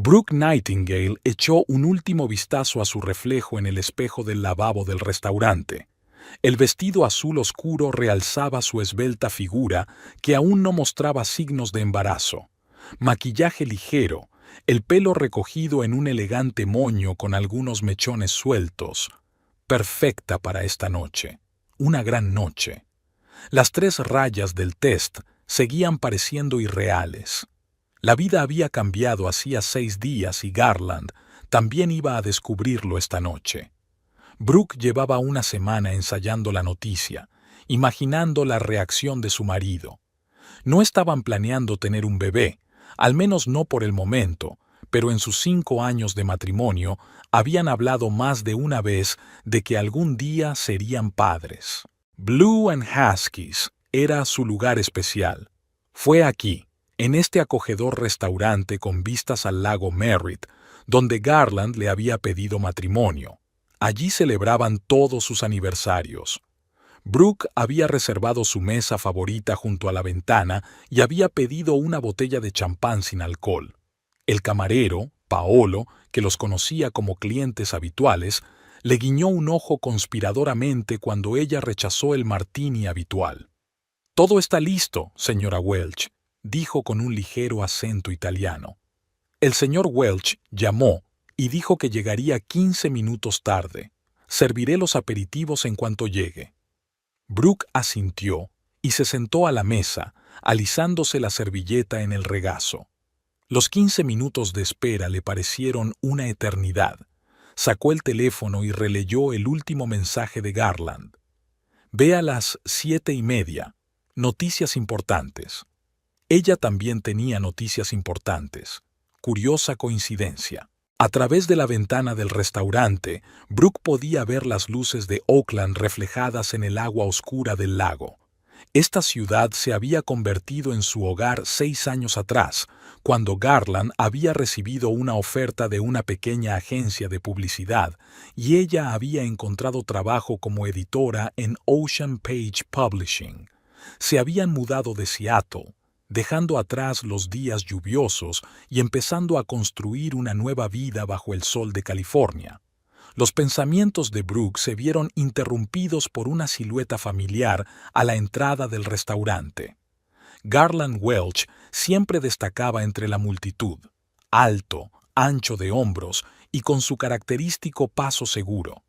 Brooke Nightingale echó un último vistazo a su reflejo en el espejo del lavabo del restaurante. El vestido azul oscuro realzaba su esbelta figura, que aún no mostraba signos de embarazo. Maquillaje ligero, el pelo recogido en un elegante moño con algunos mechones sueltos. Perfecta para esta noche. Una gran noche. Las 3 rayas del test seguían pareciendo irreales. La vida había cambiado hacía 6 días y Garland también iba a descubrirlo esta noche. Brooke llevaba una semana ensayando la noticia, imaginando la reacción de su marido. No estaban planeando tener un bebé, al menos no por el momento, pero en sus 5 años de matrimonio habían hablado más de una vez de que algún día serían padres. Blue and Huskies era su lugar especial. Fue aquí, en este acogedor restaurante con vistas al lago Merritt, donde Garland le había pedido matrimonio. Allí celebraban todos sus aniversarios. Brooke había reservado su mesa favorita junto a la ventana y había pedido una botella de champán sin alcohol. El camarero, Paolo, que los conocía como clientes habituales, le guiñó un ojo conspiradoramente cuando ella rechazó el martini habitual. «Todo está listo, señora Welch», dijo con un ligero acento italiano. El señor Welch llamó y dijo que llegaría 15 minutos tarde. «Serviré los aperitivos en cuanto llegue». Brooke asintió y se sentó a la mesa, alisándose la servilleta en el regazo. Los 15 minutos de espera le parecieron una eternidad. Sacó el teléfono y releyó el último mensaje de Garland. «Ve a las 7:30. Noticias importantes». Ella también tenía noticias importantes. Curiosa coincidencia. A través de la ventana del restaurante, Brooke podía ver las luces de Oakland reflejadas en el agua oscura del lago. Esta ciudad se había convertido en su hogar 6 años atrás, cuando Garland había recibido una oferta de una pequeña agencia de publicidad y ella había encontrado trabajo como editora en Ocean Page Publishing. Se habían mudado de Seattle, dejando atrás los días lluviosos y empezando a construir una nueva vida bajo el sol de California. Los pensamientos de Brooke se vieron interrumpidos por una silueta familiar a la entrada del restaurante. Garland Welch siempre destacaba entre la multitud, alto, ancho de hombros y con su característico paso seguro.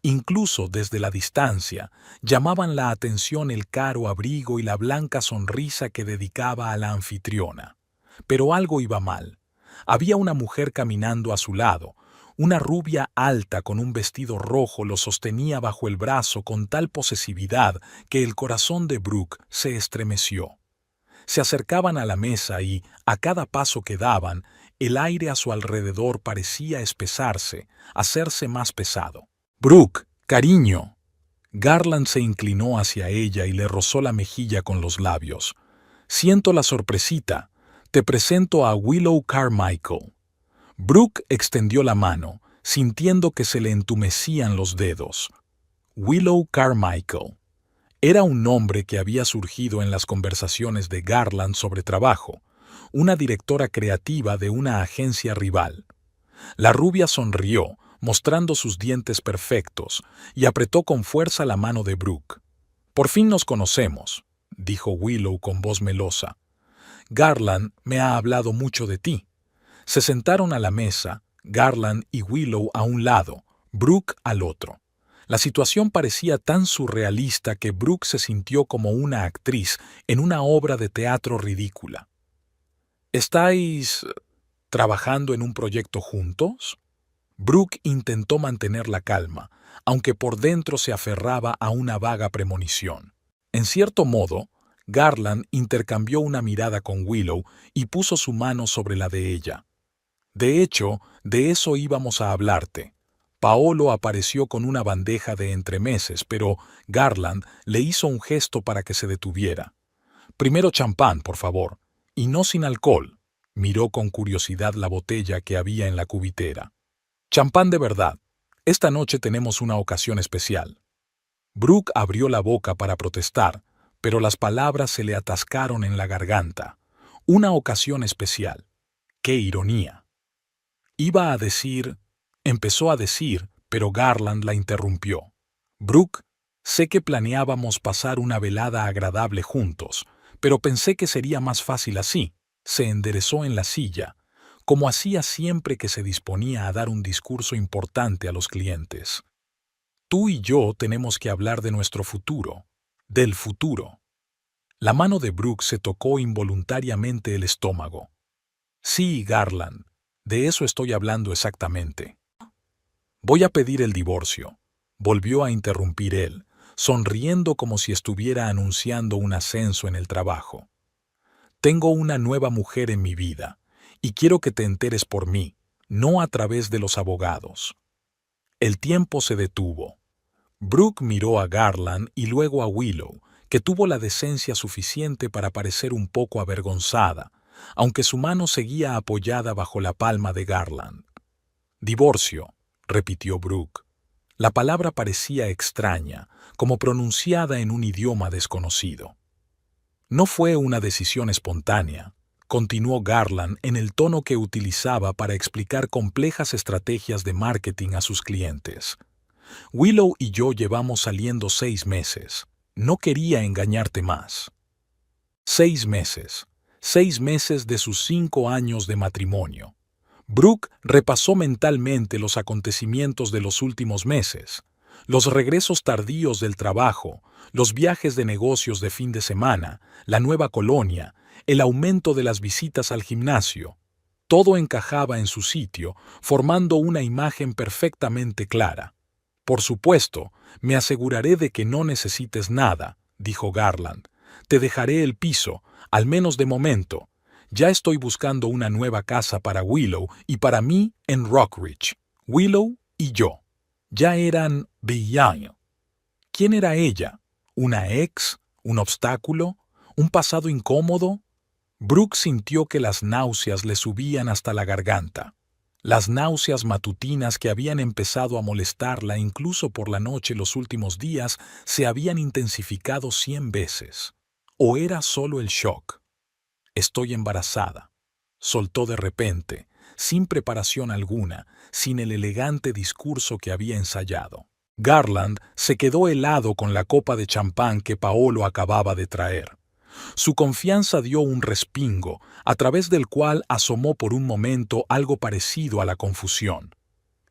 Incluso desde la distancia, llamaban la atención el caro abrigo y la blanca sonrisa que dedicaba a la anfitriona. Pero algo iba mal. Había una mujer caminando a su lado. Una rubia alta con un vestido rojo lo sostenía bajo el brazo con tal posesividad que el corazón de Brooke se estremeció. Se acercaban a la mesa y, a cada paso que daban, el aire a su alrededor parecía espesarse, hacerse más pesado. «Brooke, cariño». Garland se inclinó hacia ella y le rozó la mejilla con los labios. «Siento la sorpresita. Te presento a Willow Carmichael». Brooke extendió la mano, sintiendo que se le entumecían los dedos. Willow Carmichael. Era un nombre que había surgido en las conversaciones de Garland sobre trabajo, una directora creativa de una agencia rival. La rubia sonrió, mostrando sus dientes perfectos, y apretó con fuerza la mano de Brooke. «Por fin nos conocemos», dijo Willow con voz melosa. «Garland me ha hablado mucho de ti». Se sentaron a la mesa, Garland y Willow a un lado, Brooke al otro. La situación parecía tan surrealista que Brooke se sintió como una actriz en una obra de teatro ridícula. «¿Estáis trabajando en un proyecto juntos?» Brooke intentó mantener la calma, aunque por dentro se aferraba a una vaga premonición. En cierto modo, Garland intercambió una mirada con Willow y puso su mano sobre la de ella. «De hecho, de eso íbamos a hablarte». Paolo apareció con una bandeja de entremeses, pero Garland le hizo un gesto para que se detuviera. «Primero champán, por favor, y no sin alcohol». Miró con curiosidad la botella que había en la cubitera. «Champán de verdad. Esta noche tenemos una ocasión especial». Brooke abrió la boca para protestar, pero las palabras se le atascaron en la garganta. Una ocasión especial. ¡Qué ironía! Iba a decir, empezó a decir, pero Garland la interrumpió. Brooke, sé que planeábamos pasar una velada agradable juntos, pero pensé que sería más fácil así. Se enderezó en la silla, como hacía siempre que se disponía a dar un discurso importante a los clientes. Tú y yo tenemos que hablar de nuestro futuro, del futuro. La mano de Brooke se tocó involuntariamente el estómago. Sí, Garland, de eso estoy hablando exactamente. Voy a pedir el divorcio, volvió a interrumpir él, sonriendo como si estuviera anunciando un ascenso en el trabajo. Tengo una nueva mujer en mi vida, y quiero que te enteres por mí, no a través de los abogados. El tiempo se detuvo. Brooke miró a Garland y luego a Willow, que tuvo la decencia suficiente para parecer un poco avergonzada, aunque su mano seguía apoyada bajo la palma de Garland. Divorcio, repitió Brooke. La palabra parecía extraña, como pronunciada en un idioma desconocido. No fue una decisión espontánea, continuó Garland en el tono que utilizaba para explicar complejas estrategias de marketing a sus clientes. Willow y yo llevamos saliendo 6 meses. No quería engañarte más. 6 meses. 6 meses de sus 5 años de matrimonio. Brooke repasó mentalmente los acontecimientos de los últimos meses, los regresos tardíos del trabajo, los viajes de negocios de fin de semana, la nueva colonia, el aumento de las visitas al gimnasio. Todo encajaba en su sitio, formando una imagen perfectamente clara. Por supuesto, me aseguraré de que no necesites nada, dijo Garland. Te dejaré el piso, al menos de momento. Ya estoy buscando una nueva casa para Willow y para mí en Rockridge. Willow y yo. Ya eran villanos. ¿Quién era ella? ¿Una ex? ¿Un obstáculo? ¿Un pasado incómodo? Brooke sintió que las náuseas le subían hasta la garganta. Las náuseas matutinas que habían empezado a molestarla incluso por la noche los últimos días se habían intensificado 100 veces. ¿O era solo el shock? Estoy embarazada, soltó de repente, sin preparación alguna, sin el elegante discurso que había ensayado. Garland se quedó helado con la copa de champán que Paolo acababa de traer. Su confianza dio un respingo, a través del cual asomó por un momento algo parecido a la confusión.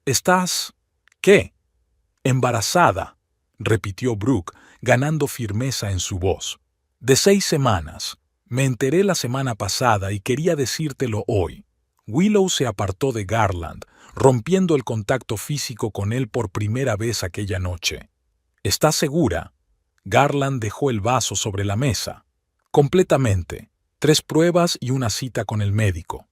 ¿Estás... qué? Embarazada, repitió Brooke, ganando firmeza en su voz. De 6 semanas. Me enteré la semana pasada y quería decírtelo hoy. Willow se apartó de Garland, rompiendo el contacto físico con él por primera vez aquella noche. ¿Estás segura? Garland dejó el vaso sobre la mesa. Completamente. 3 pruebas y una cita con el médico.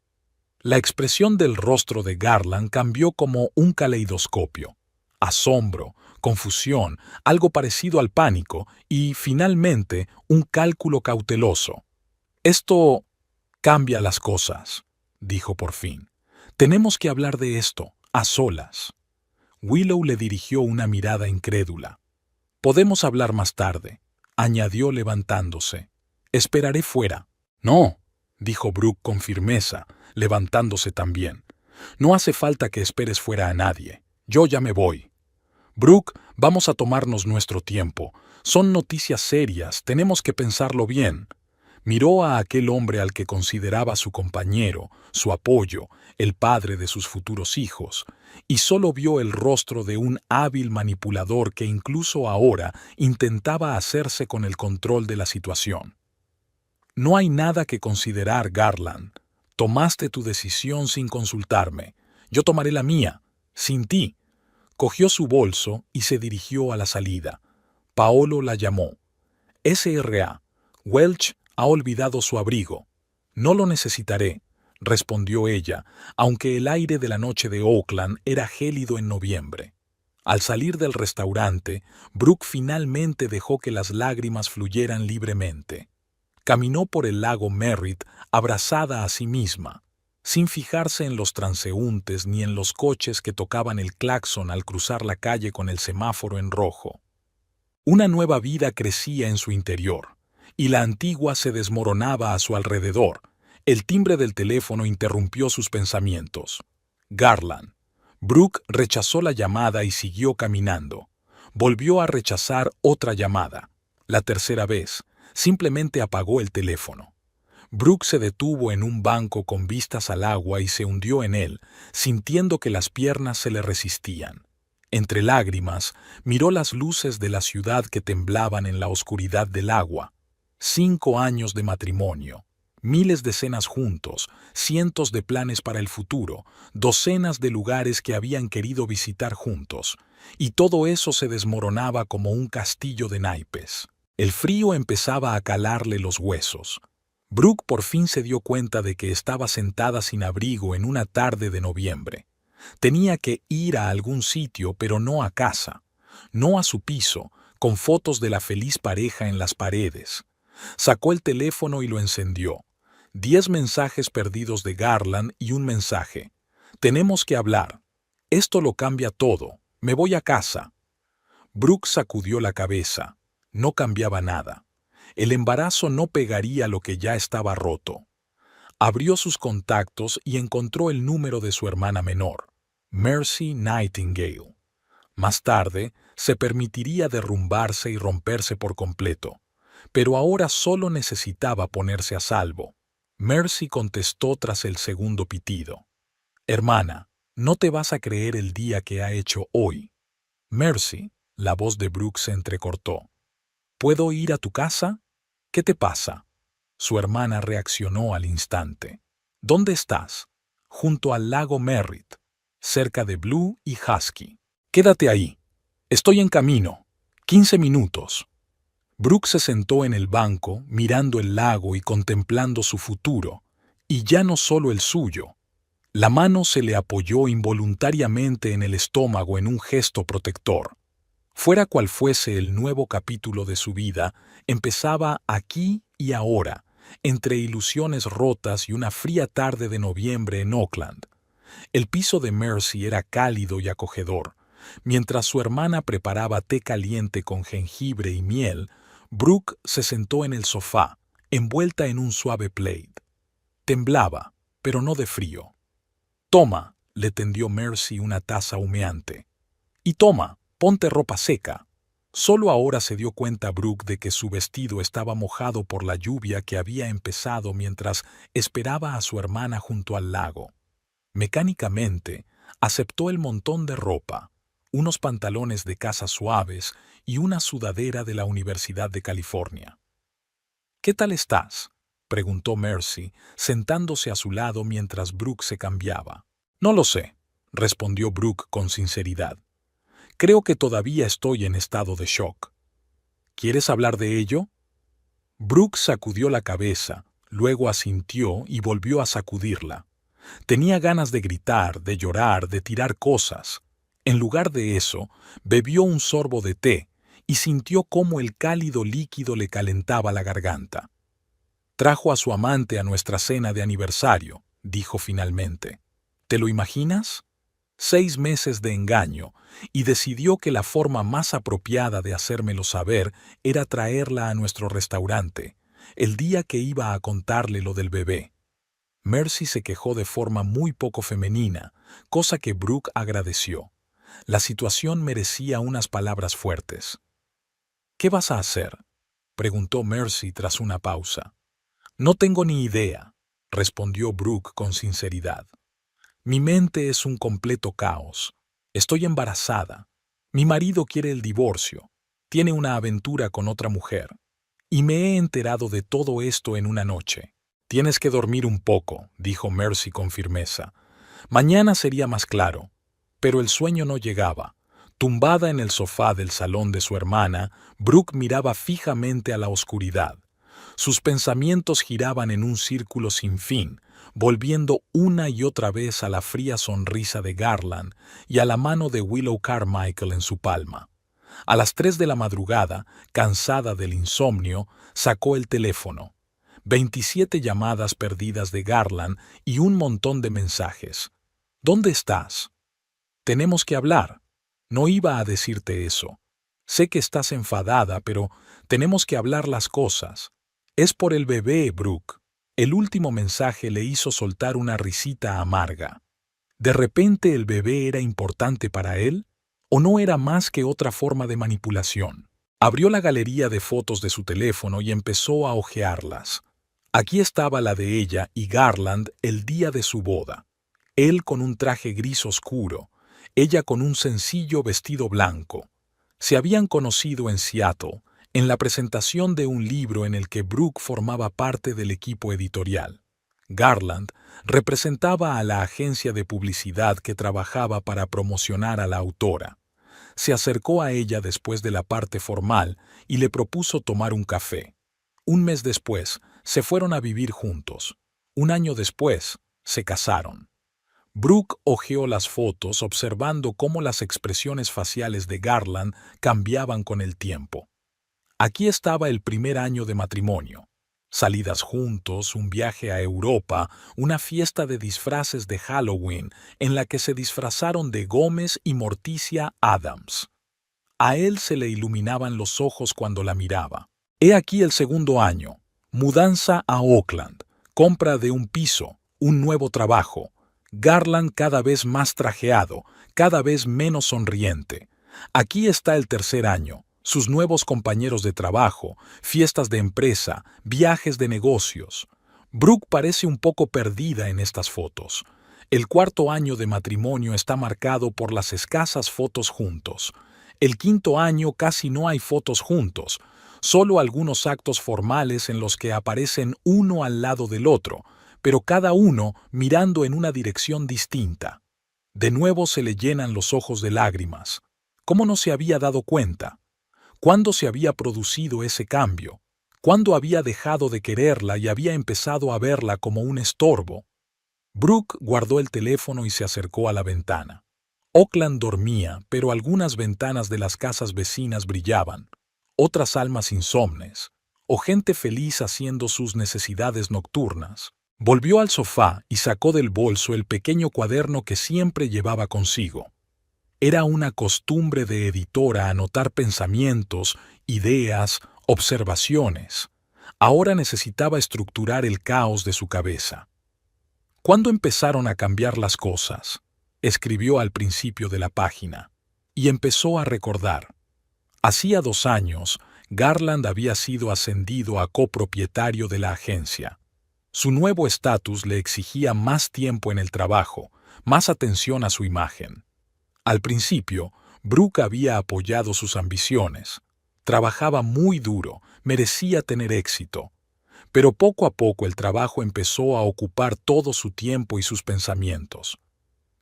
La expresión del rostro de Garland cambió como un caleidoscopio. Asombro, confusión, algo parecido al pánico y, finalmente, un cálculo cauteloso. Esto cambia las cosas, dijo por fin. Tenemos que hablar de esto, a solas. Willow le dirigió una mirada incrédula. Podemos hablar más tarde, añadió levantándose. Esperaré fuera. No, dijo Brooke con firmeza, levantándose también. No hace falta que esperes fuera a nadie. Yo ya me voy. Brooke, vamos a tomarnos nuestro tiempo. Son noticias serias, tenemos que pensarlo bien. Miró a aquel hombre al que consideraba su compañero, su apoyo, el padre de sus futuros hijos, y solo vio el rostro de un hábil manipulador que incluso ahora intentaba hacerse con el control de la situación. No hay nada que considerar, Garland. Tomaste tu decisión sin consultarme. Yo tomaré la mía, sin ti. Cogió su bolso y se dirigió a la salida. Paolo la llamó. S.R.A. Welch ha olvidado su abrigo. No lo necesitaré, respondió ella, aunque el aire de la noche de Oakland era gélido en noviembre. Al salir del restaurante, Brooke finalmente dejó que las lágrimas fluyeran libremente. Caminó por el lago Merritt abrazada a sí misma, sin fijarse en los transeúntes ni en los coches que tocaban el claxon al cruzar la calle con el semáforo en rojo. Una nueva vida crecía en su interior, y la antigua se desmoronaba a su alrededor. El timbre del teléfono interrumpió sus pensamientos. Garland. Brooke rechazó la llamada y siguió caminando. Volvió a rechazar otra llamada. La tercera vez, simplemente apagó el teléfono. Brooke se detuvo en un banco con vistas al agua y se hundió en él, sintiendo que las piernas se le resistían. Entre lágrimas, miró las luces de la ciudad que temblaban en la oscuridad del agua. 5 años de matrimonio, miles de cenas juntos, cientos de planes para el futuro, docenas de lugares que habían querido visitar juntos, y todo eso se desmoronaba como un castillo de naipes. El frío empezaba a calarle los huesos. Brooke por fin se dio cuenta de que estaba sentada sin abrigo en una tarde de noviembre. Tenía que ir a algún sitio, pero no a casa, no a su piso, con fotos de la feliz pareja en las paredes. Sacó el teléfono y lo encendió. 10 mensajes perdidos de Garland y un mensaje. Tenemos que hablar. Esto lo cambia todo. Me voy a casa. Brooke sacudió la cabeza. No cambiaba nada. El embarazo no pegaría lo que ya estaba roto. Abrió sus contactos y encontró el número de su hermana menor, Mercy Nightingale. Más tarde, se permitiría derrumbarse y romperse por completo, pero ahora solo necesitaba ponerse a salvo. Mercy contestó tras el segundo pitido. «Hermana, no te vas a creer el día que ha hecho hoy». «Mercy», la voz de Brooke se entrecortó. «¿Puedo ir a tu casa? ¿Qué te pasa?» Su hermana reaccionó al instante. «¿Dónde estás?» «Junto al lago Merritt, cerca de Blue y Husky». «Quédate ahí. Estoy en camino. 15 minutos». Brooke se sentó en el banco, mirando el lago y contemplando su futuro, y ya no solo el suyo. La mano se le apoyó involuntariamente en el estómago en un gesto protector. Fuera cual fuese el nuevo capítulo de su vida, empezaba aquí y ahora, entre ilusiones rotas y una fría tarde de noviembre en Oakland. El piso de Mercy era cálido y acogedor. Mientras su hermana preparaba té caliente con jengibre y miel, Brooke se sentó en el sofá, envuelta en un suave plaid. Temblaba, pero no de frío. «Toma», le tendió Mercy una taza humeante. «Y toma, ponte ropa seca». Solo ahora se dio cuenta Brooke de que su vestido estaba mojado por la lluvia que había empezado mientras esperaba a su hermana junto al lago. Mecánicamente, aceptó el montón de ropa, unos pantalones de casa suaves y una sudadera de la Universidad de California. «¿Qué tal estás?», preguntó Mercy, sentándose a su lado mientras Brooke se cambiaba. «No lo sé», respondió Brooke con sinceridad. «Creo que todavía estoy en estado de shock». «¿Quieres hablar de ello?». Brooke sacudió la cabeza, luego asintió y volvió a sacudirla. Tenía ganas de gritar, de llorar, de tirar cosas. En lugar de eso, bebió un sorbo de té y sintió cómo el cálido líquido le calentaba la garganta. «Trajo a su amante a nuestra cena de aniversario», dijo finalmente. «¿Te lo imaginas? 6 meses de engaño, y decidió que la forma más apropiada de hacérmelo saber era traerla a nuestro restaurante, el día que iba a contarle lo del bebé». Mercy se quejó de forma muy poco femenina, cosa que Brooke agradeció. La situación merecía unas palabras fuertes. «¿Qué vas a hacer?», preguntó Mercy tras una pausa. «No tengo ni idea», respondió Brooke con sinceridad. «Mi mente es un completo caos. Estoy embarazada. Mi marido quiere el divorcio. Tiene una aventura con otra mujer. Y me he enterado de todo esto en una noche». «Tienes que dormir un poco», dijo Mercy con firmeza. «Mañana sería más claro». Pero el sueño no llegaba. Tumbada en el sofá del salón de su hermana, Brooke miraba fijamente a la oscuridad. Sus pensamientos giraban en un círculo sin fin, volviendo una y otra vez a la fría sonrisa de Garland y a la mano de Willow Carmichael en su palma. A las 3 de la madrugada, cansada del insomnio, sacó el teléfono. 27 llamadas perdidas de Garland y un montón de mensajes. «¿Dónde estás?». «Tenemos que hablar». «No iba a decirte eso. Sé que estás enfadada, pero tenemos que hablar las cosas. Es por el bebé, Brooke». El último mensaje le hizo soltar una risita amarga. ¿De repente el bebé era importante para él? ¿O no era más que otra forma de manipulación? Abrió la galería de fotos de su teléfono y empezó a hojearlas. Aquí estaba la de ella y Garland el día de su boda. Él con un traje gris oscuro, ella con un sencillo vestido blanco. Se habían conocido en Seattle, en la presentación de un libro en el que Brooke formaba parte del equipo editorial. Garland representaba a la agencia de publicidad que trabajaba para promocionar a la autora. Se acercó a ella después de la parte formal y le propuso tomar un café. Un mes después, se fueron a vivir juntos. Un año después, se casaron. Brooke hojeó las fotos observando cómo las expresiones faciales de Garland cambiaban con el tiempo. Aquí estaba el primer año de matrimonio. Salidas juntos, un viaje a Europa, una fiesta de disfraces de Halloween en la que se disfrazaron de Gómez y Morticia Addams. A él se le iluminaban los ojos cuando la miraba. He aquí el segundo año. Mudanza a Oakland, compra de un piso, un nuevo trabajo. Garland cada vez más trajeado, cada vez menos sonriente. Aquí está el tercer año. Sus nuevos compañeros de trabajo, fiestas de empresa, viajes de negocios. Brooke parece un poco perdida en estas fotos. El cuarto año de matrimonio está marcado por las escasas fotos juntos. El quinto año casi no hay fotos juntos, solo algunos actos formales en los que aparecen uno al lado del otro, pero cada uno mirando en una dirección distinta. De nuevo se le llenan los ojos de lágrimas. ¿Cómo no se había dado cuenta? ¿Cuándo se había producido ese cambio? ¿Cuándo había dejado de quererla y había empezado a verla como un estorbo? Brooke guardó el teléfono y se acercó a la ventana. Oakland dormía, pero algunas ventanas de las casas vecinas brillaban. Otras almas insomnes, o gente feliz haciendo sus necesidades nocturnas. Volvió al sofá y sacó del bolso el pequeño cuaderno que siempre llevaba consigo. Era una costumbre de editora anotar pensamientos, ideas, observaciones. Ahora necesitaba estructurar el caos de su cabeza. ¿Cuándo empezaron a cambiar las cosas? Escribió al principio de la página. Y empezó a recordar. Hacía 2 años, Garland había sido ascendido a copropietario de la agencia. Su nuevo estatus le exigía más tiempo en el trabajo, más atención a su imagen. Al principio, Brooke había apoyado sus ambiciones. Trabajaba muy duro, merecía tener éxito. Pero poco a poco el trabajo empezó a ocupar todo su tiempo y sus pensamientos.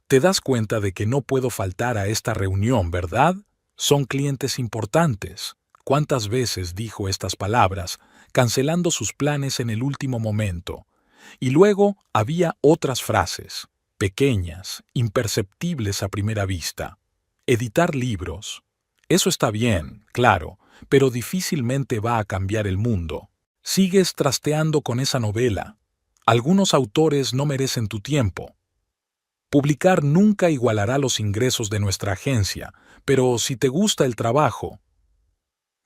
Te das cuenta de que no puedo faltar a esta reunión, ¿verdad? Son clientes importantes. ¿Cuántas veces dijo estas palabras, cancelando sus planes en el último momento? Y luego había otras frases. Pequeñas, imperceptibles a primera vista. Editar libros. Eso está bien, claro, pero difícilmente va a cambiar el mundo. Sigues trasteando con esa novela. Algunos autores no merecen tu tiempo. Publicar nunca igualará los ingresos de nuestra agencia, pero si te gusta el trabajo.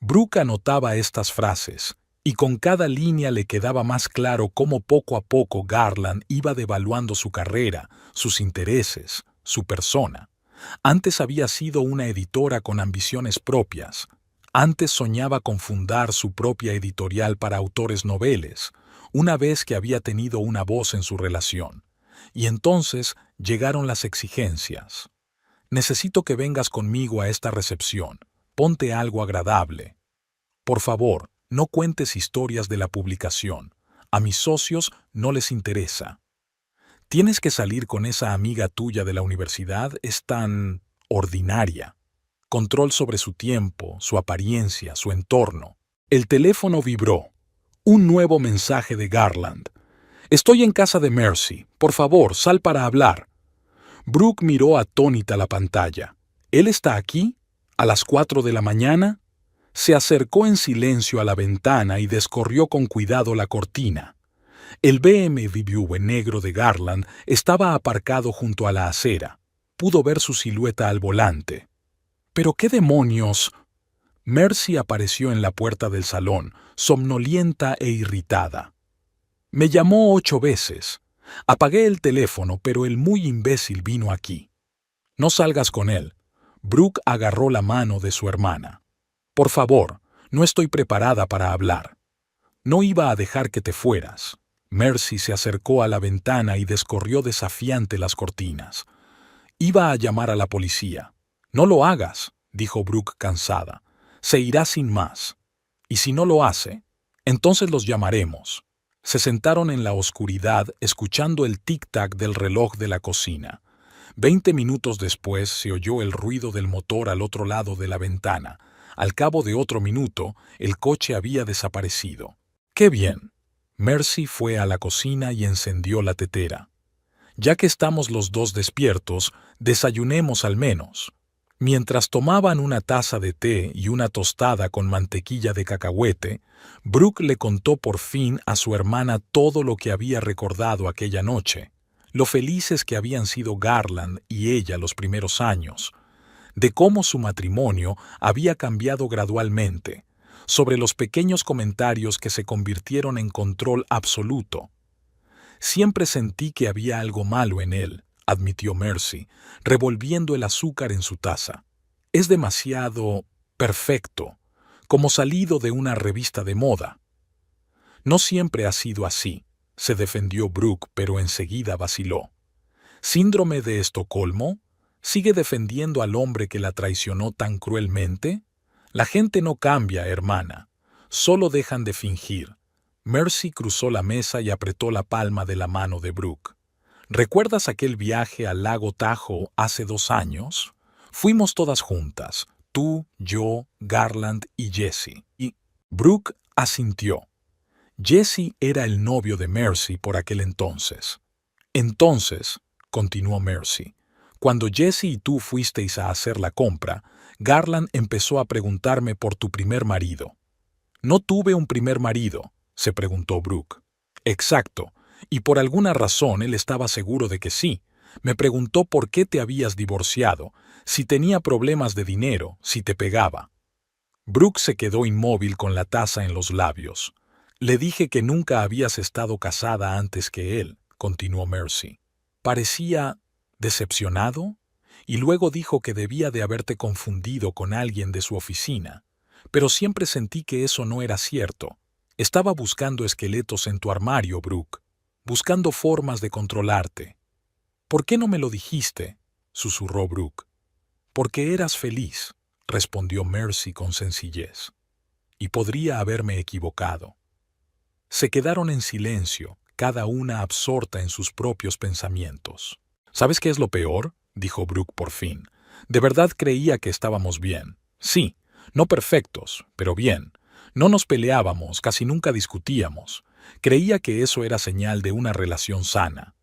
Brooke anotaba estas frases, y con cada línea le quedaba más claro cómo poco a poco Garland iba devaluando su carrera, sus intereses, su persona. Antes había sido una editora con ambiciones propias. Antes soñaba con fundar su propia editorial para autores noveles, una vez que había tenido una voz en su relación. Y entonces llegaron las exigencias. Necesito que vengas conmigo a esta recepción. Ponte algo agradable. Por favor, no cuentes historias de la publicación. A mis socios no les interesa. Tienes que salir con esa amiga tuya de la universidad, es tan ordinaria. Control sobre su tiempo, su apariencia, su entorno. El teléfono vibró. Un nuevo mensaje de Garland. Estoy en casa de Mercy. Por favor, sal para hablar. Brooke miró atónita la pantalla. ¿Él está aquí? ¿A las 4 de la mañana? Se acercó en silencio a la ventana y descorrió con cuidado la cortina. El BMW negro de Garland estaba aparcado junto a la acera. Pudo ver su silueta al volante. ¿Pero qué demonios? Mercy apareció en la puerta del salón, somnolienta e irritada. Me llamó 8 veces. Apagué el teléfono, pero el muy imbécil vino aquí. No salgas con él. Brooke agarró la mano de su hermana. Por favor, no estoy preparada para hablar. No iba a dejar que te fueras. Mercy se acercó a la ventana y descorrió desafiante las cortinas. Iba a llamar a la policía. No lo hagas, dijo Brooke cansada. Se irá sin más. Y si no lo hace, entonces los llamaremos. Se sentaron en la oscuridad escuchando el tic-tac del reloj de la cocina. 20 minutos después se oyó el ruido del motor al otro lado de la ventana. Al cabo de otro minuto, el coche había desaparecido. ¡Qué bien! Mercy fue a la cocina y encendió la tetera. Ya que estamos los dos despiertos, desayunemos al menos. Mientras tomaban una taza de té y una tostada con mantequilla de cacahuete, Brooke le contó por fin a su hermana todo lo que había recordado aquella noche, lo felices que habían sido Garland y ella los primeros años, de cómo su matrimonio había cambiado gradualmente, sobre los pequeños comentarios que se convirtieron en control absoluto. Siempre sentí que había algo malo en él, admitió Mercy, revolviendo el azúcar en su taza. Es demasiado perfecto, como salido de una revista de moda. No siempre ha sido así, se defendió Brooke, pero enseguida vaciló. ¿Síndrome de Estocolmo? ¿Sigue defendiendo al hombre que la traicionó tan cruelmente? La gente no cambia, hermana. Solo dejan de fingir. Mercy cruzó la mesa y apretó la palma de la mano de Brooke. ¿Recuerdas aquel viaje al lago Tahoe hace 2 años? Fuimos todas juntas, tú, yo, Garland y Jesse. Y Brooke asintió. Jesse era el novio de Mercy por aquel entonces. Entonces, continuó Mercy, cuando Jesse y tú fuisteis a hacer la compra, Garland empezó a preguntarme por tu primer marido. ¿No tuve un primer marido?, se preguntó Brooke. Exacto, y por alguna razón él estaba seguro de que sí. Me preguntó por qué te habías divorciado, si tenía problemas de dinero, si te pegaba. Brooke se quedó inmóvil con la taza en los labios. Le dije que nunca habías estado casada antes que él, continuó Mercy. Parecía decepcionado, y luego dijo que debía de haberte confundido con alguien de su oficina. Pero siempre sentí que eso no era cierto. Estaba buscando esqueletos en tu armario, Brooke, buscando formas de controlarte. ¿Por qué no me lo dijiste?, susurró Brooke. Porque eras feliz, respondió Mercy con sencillez. Y podría haberme equivocado. Se quedaron en silencio, cada una absorta en sus propios pensamientos. ¿Sabes qué es lo peor?, dijo Brooke por fin. De verdad creía que estábamos bien. Sí, no perfectos, pero bien. No nos peleábamos, casi nunca discutíamos. Creía que eso era señal de una relación sana.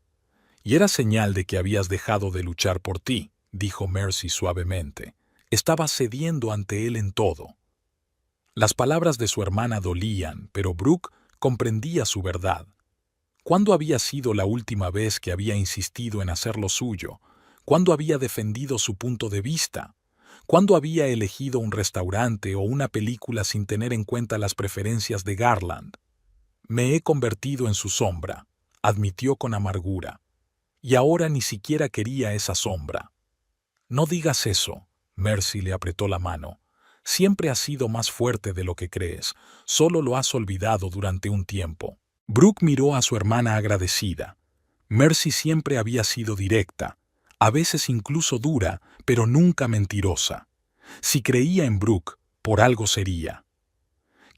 Y era señal de que habías dejado de luchar por ti, dijo Mercy suavemente. Estabas cediendo ante él en todo. Las palabras de su hermana dolían, pero Brooke comprendía su verdad. ¿Cuándo había sido la última vez que había insistido en hacer lo suyo? ¿Cuándo había defendido su punto de vista? ¿Cuándo había elegido un restaurante o una película sin tener en cuenta las preferencias de Garland? Me he convertido en su sombra, admitió con amargura. Y ahora ni siquiera quería esa sombra. No digas eso, Mercy le apretó la mano. Siempre has sido más fuerte de lo que crees, solo lo has olvidado durante un tiempo. Brooke miró a su hermana agradecida. Mercy siempre había sido directa, a veces incluso dura, pero nunca mentirosa. Si creía en Brooke, por algo sería.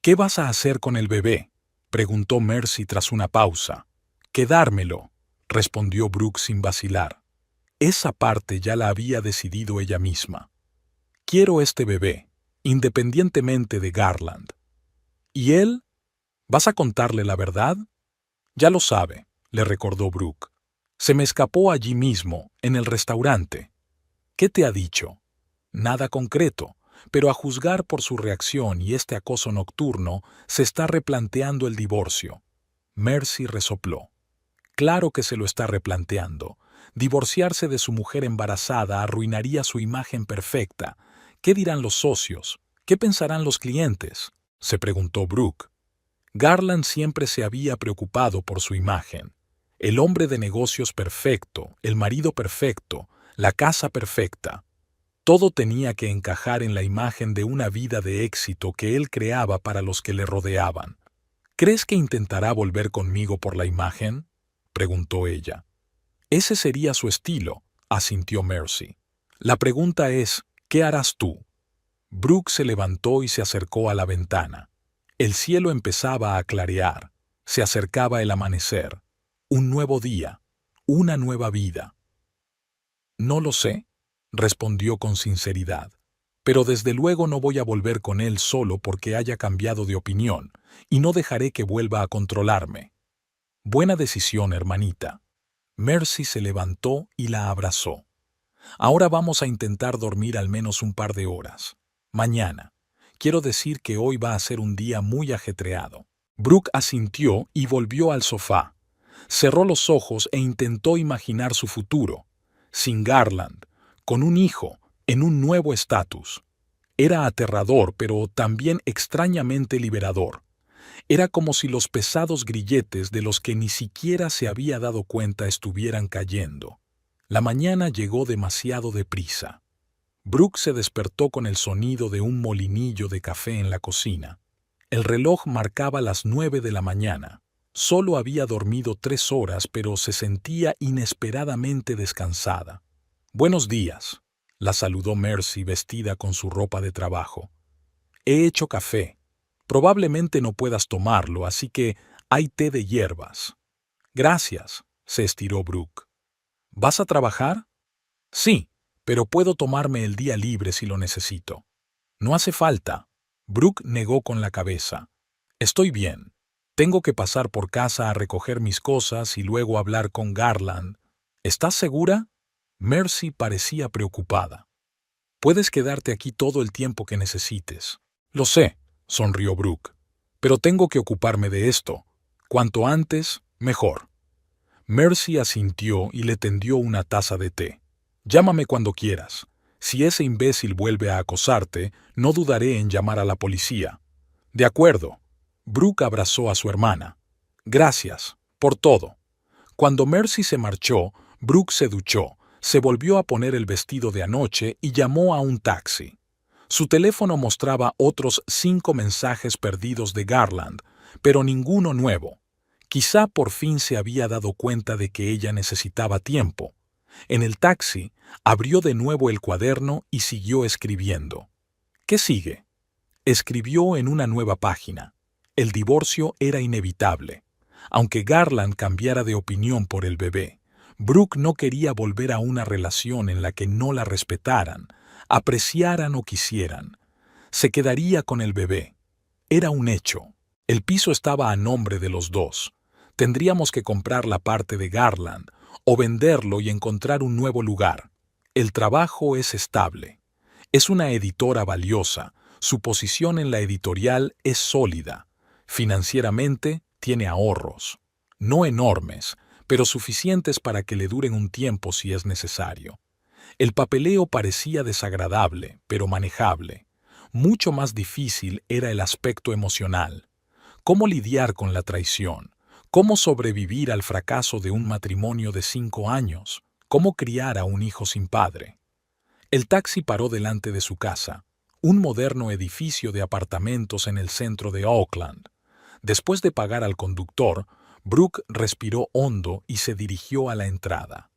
¿Qué vas a hacer con el bebé?, preguntó Mercy tras una pausa. Quedármelo, respondió Brooke sin vacilar. Esa parte ya la había decidido ella misma. Quiero este bebé, independientemente de Garland. ¿Y él? ¿Vas a contarle la verdad? Ya lo sabe, le recordó Brooke. Se me escapó allí mismo, en el restaurante. ¿Qué te ha dicho? Nada concreto, pero a juzgar por su reacción y este acoso nocturno, se está replanteando el divorcio. Mercy resopló. Claro que se lo está replanteando. Divorciarse de su mujer embarazada arruinaría su imagen perfecta. ¿Qué dirán los socios? ¿Qué pensarán los clientes?, se preguntó Brooke. Garland siempre se había preocupado por su imagen. El hombre de negocios perfecto, el marido perfecto, la casa perfecta. Todo tenía que encajar en la imagen de una vida de éxito que él creaba para los que le rodeaban. ¿Crees que intentará volver conmigo por la imagen?, preguntó ella. Ese sería su estilo, asintió Mercy. La pregunta es, ¿qué harás tú? Brooke se levantó y se acercó a la ventana. El cielo empezaba a clarear. Se acercaba el amanecer. Un nuevo día. Una nueva vida. No lo sé, respondió con sinceridad. Pero desde luego no voy a volver con él solo porque haya cambiado de opinión, y no dejaré que vuelva a controlarme. Buena decisión, hermanita. Mercy se levantó y la abrazó. Ahora vamos a intentar dormir al menos un par de horas. Mañana. Quiero decir que hoy va a ser un día muy ajetreado. Brooke asintió y volvió al sofá. Cerró los ojos e intentó imaginar su futuro, sin Garland, con un hijo, en un nuevo estatus. Era aterrador, pero también extrañamente liberador. Era como si los pesados grilletes de los que ni siquiera se había dado cuenta estuvieran cayendo. La mañana llegó demasiado deprisa. Brooke se despertó con el sonido de un molinillo de café en la cocina. El reloj marcaba las 9 de la mañana. Solo había dormido 3 horas, pero se sentía inesperadamente descansada. «Buenos días», la saludó Mercy vestida con su ropa de trabajo. «He hecho café. Probablemente no puedas tomarlo, así que hay té de hierbas». «Gracias», se estiró Brooke. «¿Vas a trabajar?» «Sí, pero puedo tomarme el día libre si lo necesito». «No hace falta». Brooke negó con la cabeza. «Estoy bien. Tengo que pasar por casa a recoger mis cosas y luego hablar con Garland». «¿Estás segura?» Mercy parecía preocupada. «Puedes quedarte aquí todo el tiempo que necesites». «Lo sé», sonrió Brooke. «Pero tengo que ocuparme de esto. Cuanto antes, mejor». Mercy asintió y le tendió una taza de té. «Llámame cuando quieras. Si ese imbécil vuelve a acosarte, no dudaré en llamar a la policía». «De acuerdo». Brooke abrazó a su hermana. «Gracias, por todo». Cuando Mercy se marchó, Brooke se duchó, se volvió a poner el vestido de anoche y llamó a un taxi. Su teléfono mostraba otros 5 mensajes perdidos de Garland, pero ninguno nuevo. Quizá por fin se había dado cuenta de que ella necesitaba tiempo. En el taxi, abrió de nuevo el cuaderno y siguió escribiendo. ¿Qué sigue? Escribió en una nueva página. El divorcio era inevitable. Aunque Garland cambiara de opinión por el bebé, Brooke no quería volver a una relación en la que no la respetaran, apreciaran o quisieran. Se quedaría con el bebé. Era un hecho. El piso estaba a nombre de los dos. Tendríamos que comprar la parte de Garland o venderlo y encontrar un nuevo lugar. El trabajo es estable. Es una editora valiosa. Su posición en la editorial es sólida. Financieramente tiene ahorros. No enormes, pero suficientes para que le duren un tiempo si es necesario. El papeleo parecía desagradable, pero manejable. Mucho más difícil era el aspecto emocional. ¿Cómo lidiar con la traición? ¿Cómo sobrevivir al fracaso de un matrimonio de 5 años? ¿Cómo criar a un hijo sin padre? El taxi paró delante de su casa, un moderno edificio de apartamentos en el centro de Oakland. Después de pagar al conductor, Brooke respiró hondo y se dirigió a la entrada.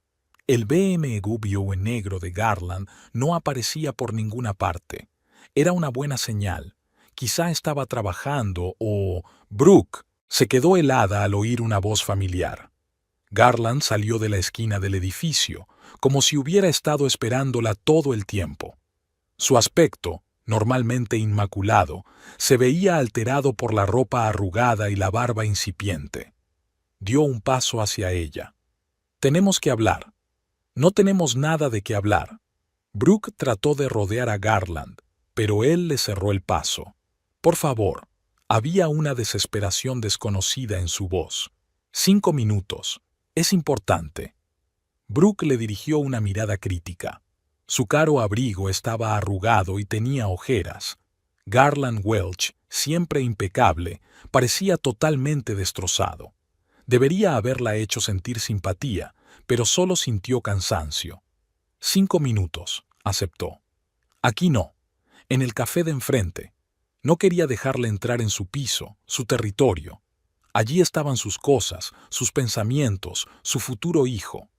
El BMW negro de Garland no aparecía por ninguna parte. Era una buena señal. Quizá estaba trabajando o... Brooke se quedó helada al oír una voz familiar. Garland salió de la esquina del edificio, como si hubiera estado esperándola todo el tiempo. Su aspecto, normalmente inmaculado, se veía alterado por la ropa arrugada y la barba incipiente. Dio un paso hacia ella. «Tenemos que hablar». «No tenemos nada de qué hablar». Brooke trató de rodear a Garland, pero él le cerró el paso. «Por favor». Había una desesperación desconocida en su voz. 5 minutos. Es importante. Brooke le dirigió una mirada crítica. Su caro abrigo estaba arrugado y tenía ojeras. Garland Welch, siempre impecable, parecía totalmente destrozado. Debería haberla hecho sentir simpatía, pero solo sintió cansancio. 5 minutos, aceptó. Aquí no, en el café de enfrente. No quería dejarle entrar en su piso, su territorio. Allí estaban sus cosas, sus pensamientos, su futuro hijo.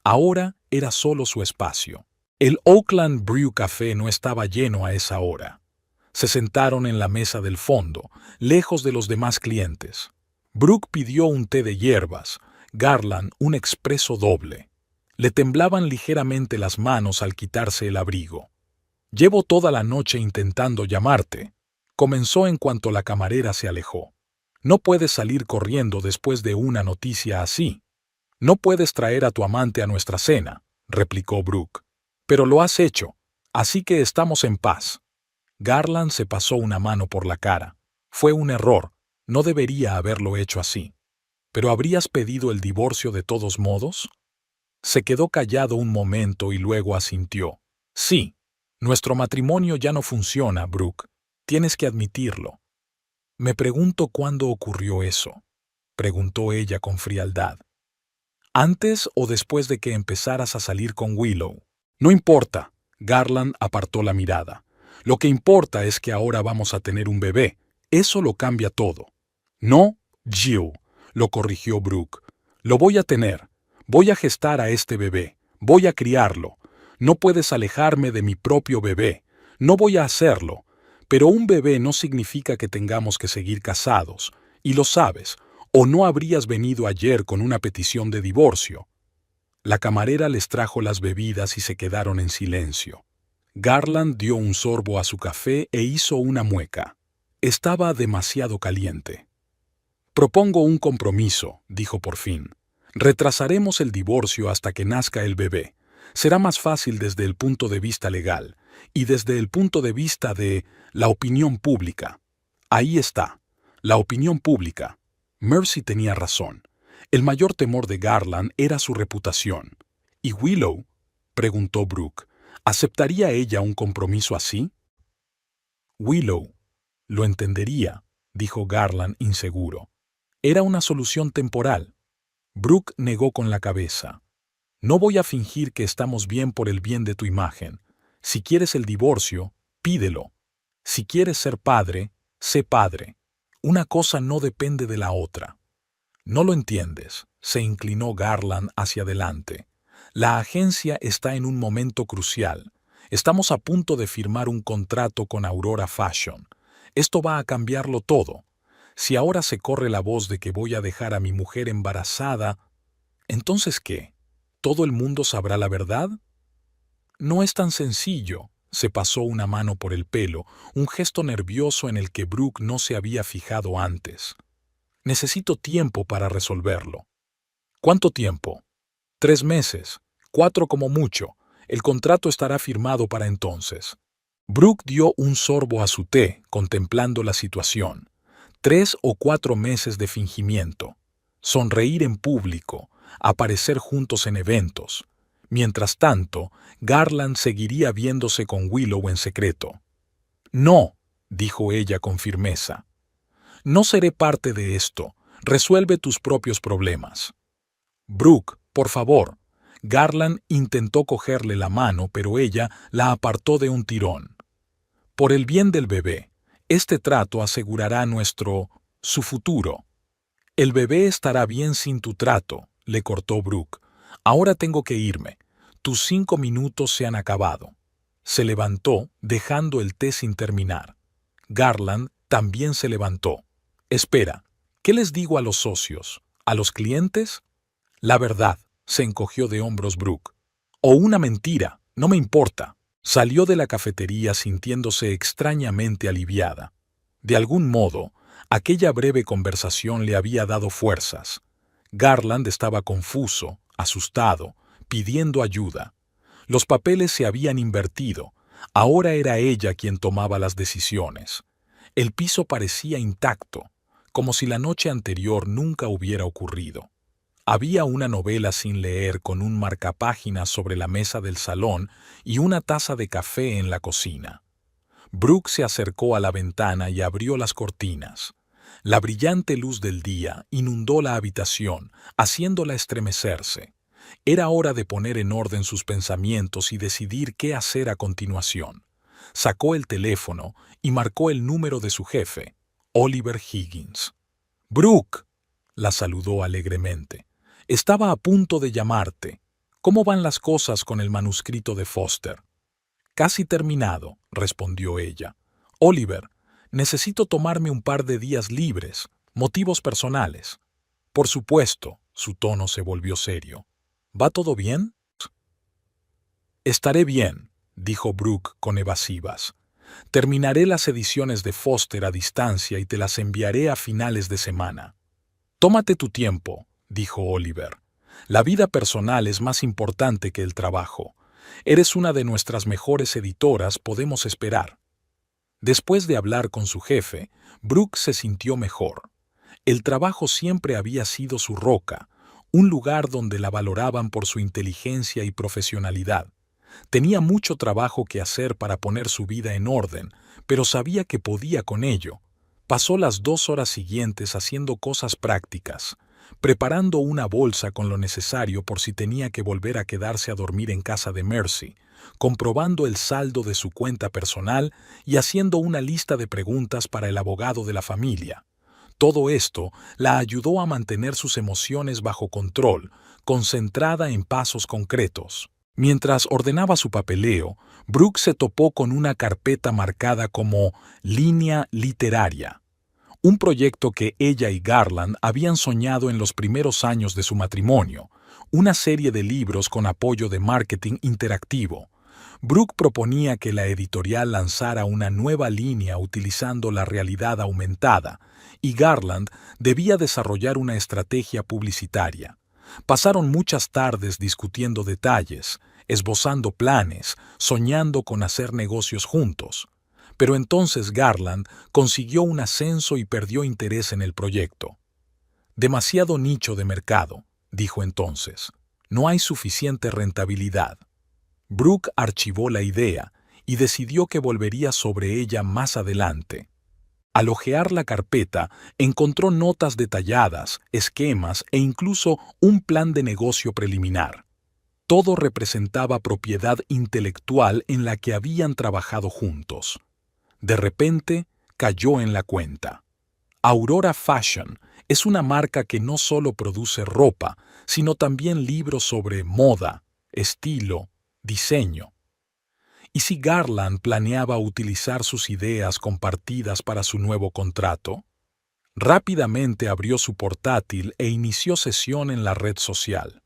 Ahora era solo su espacio. El Oakland Brew Café no estaba lleno a esa hora. Se sentaron en la mesa del fondo, lejos de los demás clientes. Brooke pidió un té de hierbas, Garland un expreso doble. Le temblaban ligeramente las manos al quitarse el abrigo. «Llevo toda la noche intentando llamarte», comenzó en cuanto la camarera se alejó. «No puedes salir corriendo después de una noticia así. No puedes traer a tu amante a nuestra cena», replicó Brooke. «Pero lo has hecho, así que estamos en paz». Garland se pasó una mano por la cara. «Fue un error, no debería haberlo hecho así». «¿Pero habrías pedido el divorcio de todos modos?» Se quedó callado un momento y luego asintió. «Sí, nuestro matrimonio ya no funciona, Brooke. Tienes que admitirlo». «Me pregunto cuándo ocurrió eso», preguntó ella con frialdad. «¿Antes o después de que empezaras a salir con Willow?» «No importa», Garland apartó la mirada. «Lo que importa es que ahora vamos a tener un bebé. Eso lo cambia todo». «No, Jill», lo corrigió Brooke. «Lo voy a tener. Voy a gestar a este bebé. Voy a criarlo. No puedes alejarme de mi propio bebé. No voy a hacerlo. Pero un bebé no significa que tengamos que seguir casados. Y lo sabes, o no habrías venido ayer con una petición de divorcio». La camarera les trajo las bebidas y se quedaron en silencio. Garland dio un sorbo a su café e hizo una mueca. Estaba demasiado caliente. «Propongo un compromiso», dijo por fin. «Retrasaremos el divorcio hasta que nazca el bebé. Será más fácil desde el punto de vista legal y desde el punto de vista de la opinión pública». Ahí está, la opinión pública. Mercy tenía razón. El mayor temor de Garland era su reputación. ¿Y Willow?, preguntó Brooke. ¿Aceptaría ella un compromiso así? Willow lo entendería, dijo Garland inseguro. Era una solución temporal. Brooke negó con la cabeza. «No voy a fingir que estamos bien por el bien de tu imagen. Si quieres el divorcio, pídelo. Si quieres ser padre, sé padre. Una cosa no depende de la otra». «No lo entiendes», se inclinó Garland hacia adelante. «La agencia está en un momento crucial. Estamos a punto de firmar un contrato con Aurora Fashion. Esto va a cambiarlo todo. Si ahora se corre la voz de que voy a dejar a mi mujer embarazada, ¿entonces qué? ¿Todo el mundo sabrá la verdad?» «No es tan sencillo», se pasó una mano por el pelo, un gesto nervioso en el que Brooke no se había fijado antes. «Necesito tiempo para resolverlo». «¿Cuánto tiempo?» 3 meses, 4 como mucho. El contrato estará firmado para entonces». Brooke dio un sorbo a su té, contemplando la situación. 3 o 4 meses de fingimiento. Sonreír en público, aparecer juntos en eventos. Mientras tanto, Garland seguiría viéndose con Willow en secreto. «No», dijo ella con firmeza. «No seré parte de esto. Resuelve tus propios problemas». «Brooke, por favor». Garland intentó cogerle la mano, pero ella la apartó de un tirón. «Por el bien del bebé, este trato asegurará su futuro». «El bebé estará bien sin tu trato», le cortó Brooke. «Ahora tengo que irme. Tus 5 minutos se han acabado». Se levantó, dejando el té sin terminar. Garland también se levantó. «Espera, ¿qué les digo a los socios? ¿A los clientes?» «La verdad», se encogió de hombros Brooke. «O una mentira, no me importa». Salió de la cafetería sintiéndose extrañamente aliviada. De algún modo, aquella breve conversación le había dado fuerzas. Garland estaba confuso, asustado, pidiendo ayuda. Los papeles se habían invertido. Ahora era ella quien tomaba las decisiones. El piso parecía intacto, como si la noche anterior nunca hubiera ocurrido. Había una novela sin leer con un marcapáginas sobre la mesa del salón y una taza de café en la cocina. Brooke se acercó a la ventana y abrió las cortinas. La brillante luz del día inundó la habitación, haciéndola estremecerse. Era hora de poner en orden sus pensamientos y decidir qué hacer a continuación. Sacó el teléfono y marcó el número de su jefe, Oliver Higgins. «Brooke», la saludó alegremente. «Estaba a punto de llamarte. ¿Cómo van las cosas con el manuscrito de Foster?» «Casi terminado», respondió ella. «Oliver, necesito tomarme un par de días libres, motivos personales». «Por supuesto», su tono se volvió serio. «¿Va todo bien?» «Estaré bien», dijo Brooke con evasivas. «Terminaré las ediciones de Foster a distancia y te las enviaré a finales de semana». «Tómate tu tiempo», dijo Oliver. «La vida personal es más importante que el trabajo. Eres una de nuestras mejores editoras, podemos esperar». Después de hablar con su jefe, Brooke se sintió mejor. El trabajo siempre había sido su roca, un lugar donde la valoraban por su inteligencia y profesionalidad. Tenía mucho trabajo que hacer para poner su vida en orden, pero sabía que podía con ello. Pasó las 2 horas siguientes haciendo cosas prácticas, preparando una bolsa con lo necesario por si tenía que volver a quedarse a dormir en casa de Mercy, comprobando el saldo de su cuenta personal y haciendo una lista de preguntas para el abogado de la familia. Todo esto la ayudó a mantener sus emociones bajo control, concentrada en pasos concretos. Mientras ordenaba su papeleo, Brooke se topó con una carpeta marcada como «Línea literaria», un proyecto que ella y Garland habían soñado en los primeros años de su matrimonio, una serie de libros con apoyo de marketing interactivo. Brooke proponía que la editorial lanzara una nueva línea utilizando la realidad aumentada, y Garland debía desarrollar una estrategia publicitaria. Pasaron muchas tardes discutiendo detalles, esbozando planes, soñando con hacer negocios juntos. Pero entonces Garland consiguió un ascenso y perdió interés en el proyecto. «Demasiado nicho de mercado», dijo entonces. «No hay suficiente rentabilidad». Brooke archivó la idea y decidió que volvería sobre ella más adelante. Al hojear la carpeta, encontró notas detalladas, esquemas e incluso un plan de negocio preliminar. Todo representaba propiedad intelectual en la que habían trabajado juntos. De repente, cayó en la cuenta. Aurora Fashion es una marca que no solo produce ropa, sino también libros sobre moda, estilo, diseño. ¿Y si Garland planeaba utilizar sus ideas compartidas para su nuevo contrato? Rápidamente abrió su portátil e inició sesión en la red social.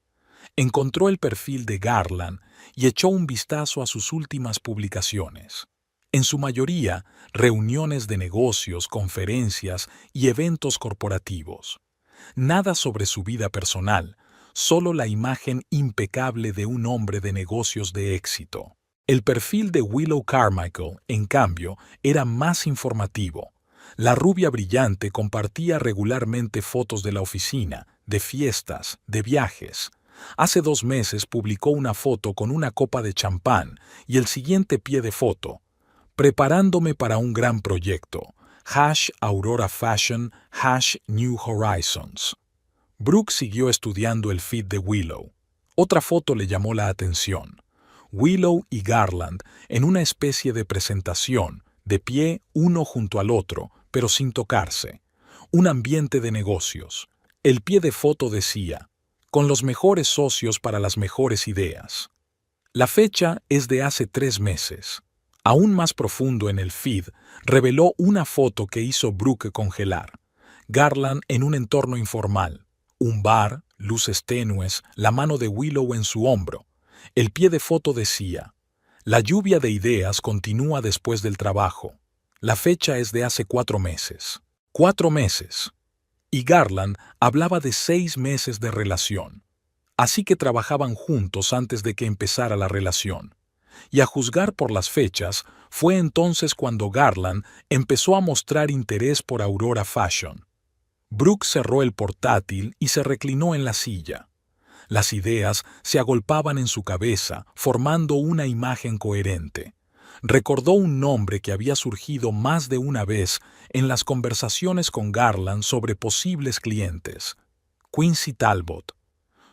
Encontró el perfil de Garland y echó un vistazo a sus últimas publicaciones. En su mayoría, reuniones de negocios, conferencias y eventos corporativos. Nada sobre su vida personal, solo la imagen impecable de un hombre de negocios de éxito. El perfil de Willow Carmichael, en cambio, era más informativo. La rubia brillante compartía regularmente fotos de la oficina, de fiestas, de viajes. Hace 2 meses publicó una foto con una copa de champán y el siguiente pie de foto: «Preparándome para un gran proyecto. #Aurora Fashion, #New Horizons». Brooke siguió estudiando el feed de Willow. Otra foto le llamó la atención. Willow y Garland en una especie de presentación, de pie uno junto al otro, pero sin tocarse. Un ambiente de negocios. El pie de foto decía: «Con los mejores socios para las mejores ideas». La fecha es de hace 3 meses. Aún más profundo en el feed, reveló una foto que hizo Brooke congelar. Garland en un entorno informal. Un bar, luces tenues, la mano de Willow en su hombro. El pie de foto decía: «La lluvia de ideas continúa después del trabajo». La fecha es de hace 4 meses. 4 meses. Y Garland hablaba de 6 meses de relación. Así que trabajaban juntos antes de que empezara la relación. Y a juzgar por las fechas, fue entonces cuando Garland empezó a mostrar interés por Aurora Fashion. Brooke cerró el portátil y se reclinó en la silla. Las ideas se agolpaban en su cabeza, formando una imagen coherente. Recordó un nombre que había surgido más de una vez en las conversaciones con Garland sobre posibles clientes: Quincy Talbot,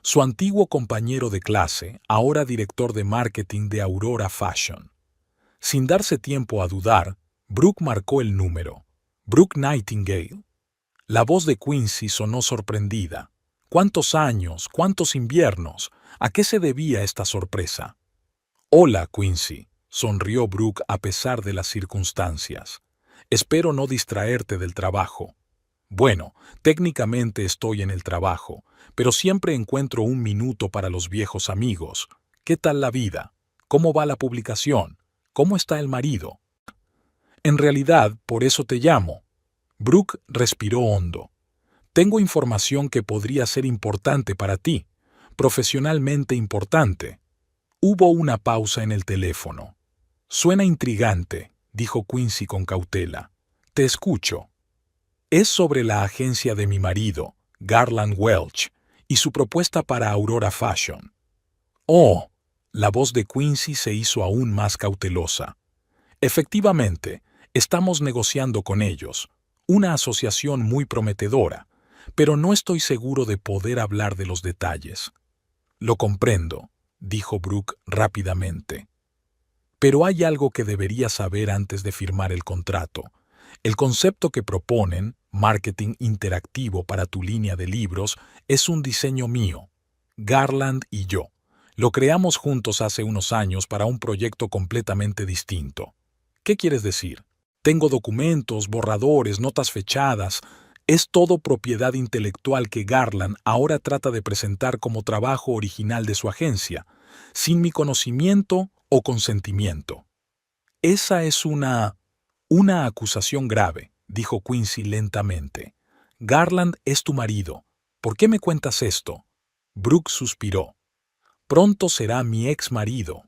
su antiguo compañero de clase, ahora director de marketing de Aurora Fashion. Sin darse tiempo a dudar, Brooke marcó el número. Brooke Nightingale. La voz de Quincy sonó sorprendida. ¿Cuántos años? ¿Cuántos inviernos? ¿A qué se debía esta sorpresa? Hola, Quincy, sonrió Brooke a pesar de las circunstancias. Espero no distraerte del trabajo. Bueno, técnicamente estoy en el trabajo, pero siempre encuentro un minuto para los viejos amigos. ¿Qué tal la vida? ¿Cómo va la publicación? ¿Cómo está el marido? En realidad, por eso te llamo. Brooke respiró hondo. Tengo información que podría ser importante para ti, profesionalmente importante. Hubo una pausa en el teléfono. Suena intrigante, dijo Quincy con cautela. Te escucho. Es sobre la agencia de mi marido, Garland Welch, y su propuesta para Aurora Fashion. Oh, la voz de Quincy se hizo aún más cautelosa. Efectivamente, estamos negociando con ellos, una asociación muy prometedora, pero no estoy seguro de poder hablar de los detalles. Lo comprendo, dijo Brooke rápidamente. Pero hay algo que deberías saber antes de firmar el contrato. El concepto que proponen, marketing interactivo para tu línea de libros, es un diseño mío, Garland y yo. Lo creamos juntos hace unos años para un proyecto completamente distinto. ¿Qué quieres decir? Tengo documentos, borradores, notas fechadas. Es todo propiedad intelectual que Garland ahora trata de presentar como trabajo original de su agencia, sin mi conocimiento o consentimiento. Esa es una acusación grave, dijo Quincy lentamente. Garland es tu marido. ¿Por qué me cuentas esto? Brooke suspiró. Pronto será mi ex marido.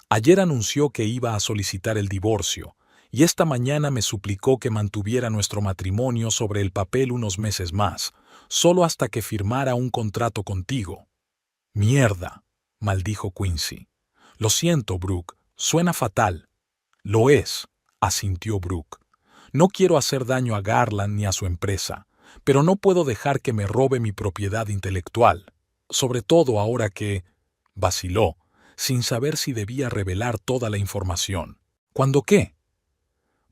Ayer anunció que iba a solicitar el divorcio, y esta mañana me suplicó que mantuviera nuestro matrimonio sobre el papel unos meses más, solo hasta que firmara un contrato contigo. Mierda, maldijo Quincy. Lo siento, Brooke, suena fatal. Lo es, asintió Brooke. No quiero hacer daño a Garland ni a su empresa, pero no puedo dejar que me robe mi propiedad intelectual, sobre todo ahora que... Vaciló, sin saber si debía revelar toda la información. ¿Cuándo qué?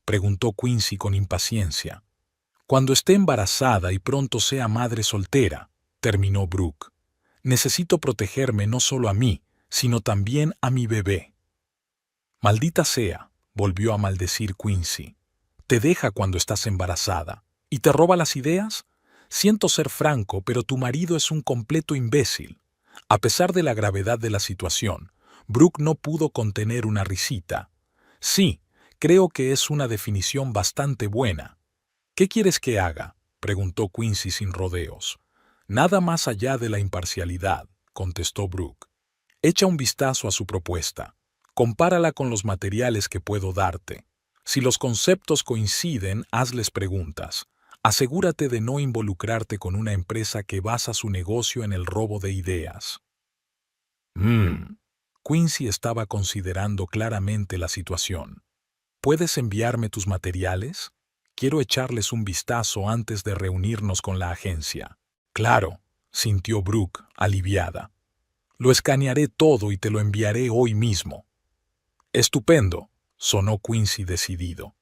Preguntó Quincy con impaciencia. Cuando esté embarazada y pronto sea madre soltera, terminó Brooke. Necesito protegerme no solo a mí, sino también a mi bebé. Maldita sea, volvió a maldecir Quincy. ¿Te deja cuando estás embarazada? ¿Y te roba las ideas? Siento ser franco, pero tu marido es un completo imbécil. A pesar de la gravedad de la situación, Brooke no pudo contener una risita. Sí, creo que es una definición bastante buena. ¿Qué quieres que haga?, preguntó Quincy sin rodeos. Nada más allá de la imparcialidad, contestó Brooke. Echa un vistazo a su propuesta. Compárala con los materiales que puedo darte. Si los conceptos coinciden, hazles preguntas. Asegúrate de no involucrarte con una empresa que basa su negocio en el robo de ideas. Quincy estaba considerando claramente la situación. ¿Puedes enviarme tus materiales? Quiero echarles un vistazo antes de reunirnos con la agencia. Claro, sintió Brooke, aliviada. Lo escanearé todo y te lo enviaré hoy mismo. Estupendo, sonó Quincy decidido.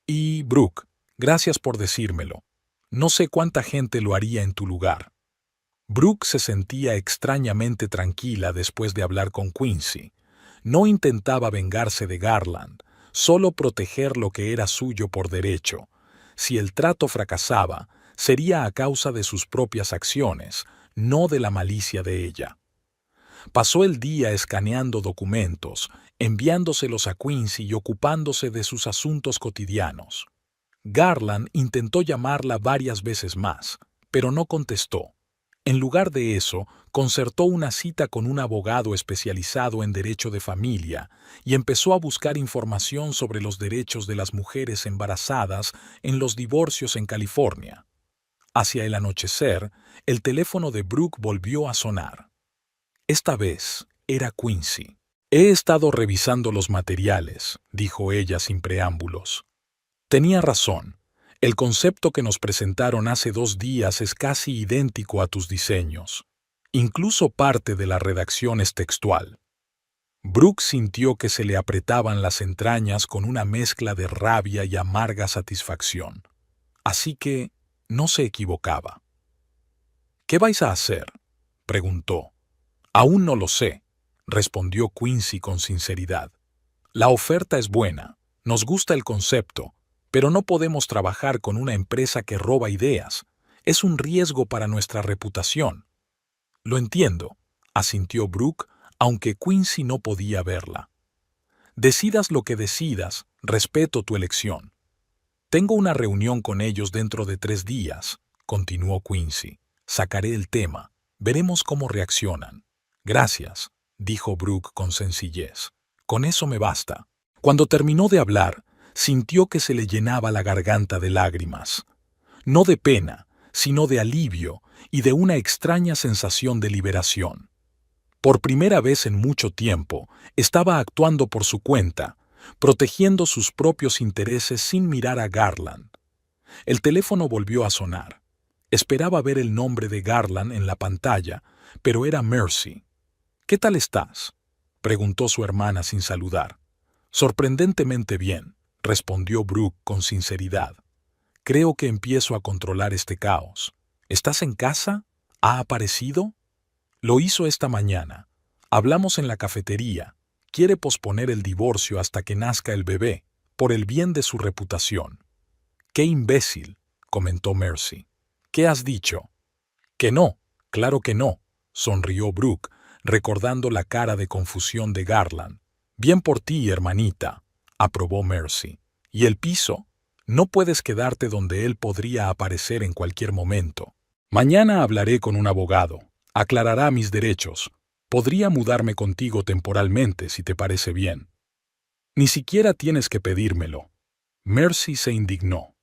Y, Brooke, gracias por decírmelo. No sé cuánta gente lo haría en tu lugar. Brooke se sentía extrañamente tranquila después de hablar con Quincy. No intentaba vengarse de Garland, solo proteger lo que era suyo por derecho. Si el trato fracasaba, sería a causa de sus propias acciones, no de la malicia de ella. Pasó el día escaneando documentos, enviándoselos a Quincy y ocupándose de sus asuntos cotidianos. Garland intentó llamarla varias veces más, pero no contestó. En lugar de eso, concertó una cita con un abogado especializado en derecho de familia y empezó a buscar información sobre los derechos de las mujeres embarazadas en los divorcios en California. Hacia el anochecer, el teléfono de Brooke volvió a sonar. Esta vez era Quincy. He estado revisando los materiales, dijo ella sin preámbulos. Tenía razón. El concepto que nos presentaron hace 2 días es casi idéntico a tus diseños. Incluso parte de la redacción es textual. Brooke sintió que se le apretaban las entrañas con una mezcla de rabia y amarga satisfacción. Así que no se equivocaba. ¿Qué vais a hacer?, preguntó. Aún no lo sé, respondió Quincy con sinceridad. La oferta es buena, nos gusta el concepto, pero no podemos trabajar con una empresa que roba ideas. Es un riesgo para nuestra reputación. Lo entiendo, asintió Brooke, aunque Quincy no podía verla. Decidas lo que decidas, respeto tu elección. Tengo una reunión con ellos dentro de 3 días, continuó Quincy. Sacaré el tema. Veremos cómo reaccionan. Gracias, dijo Brooke con sencillez. Con eso me basta. Cuando terminó de hablar, sintió que se le llenaba la garganta de lágrimas. No de pena, sino de alivio y de una extraña sensación de liberación. Por primera vez en mucho tiempo, estaba actuando por su cuenta, protegiendo sus propios intereses sin mirar a Garland. El teléfono volvió a sonar. Esperaba ver el nombre de Garland en la pantalla, pero era Mercy. «¿Qué tal estás?», preguntó su hermana sin saludar. «Sorprendentemente bien», respondió Brooke con sinceridad. «Creo que empiezo a controlar este caos. ¿Estás en casa? ¿Ha aparecido?» «Lo hizo esta mañana. Hablamos en la cafetería. Quiere posponer el divorcio hasta que nazca el bebé, por el bien de su reputación». «¡Qué imbécil!», comentó Mercy. «¿Qué has dicho?» «Que no, claro que no», sonrió Brooke, recordando la cara de confusión de Garland. «Bien por ti, hermanita», aprobó Mercy. «¿Y el piso? No puedes quedarte donde él podría aparecer en cualquier momento. Mañana hablaré con un abogado. Aclarará mis derechos. Podría mudarme contigo temporalmente, si te parece bien». «Ni siquiera tienes que pedírmelo». Mercy se indignó.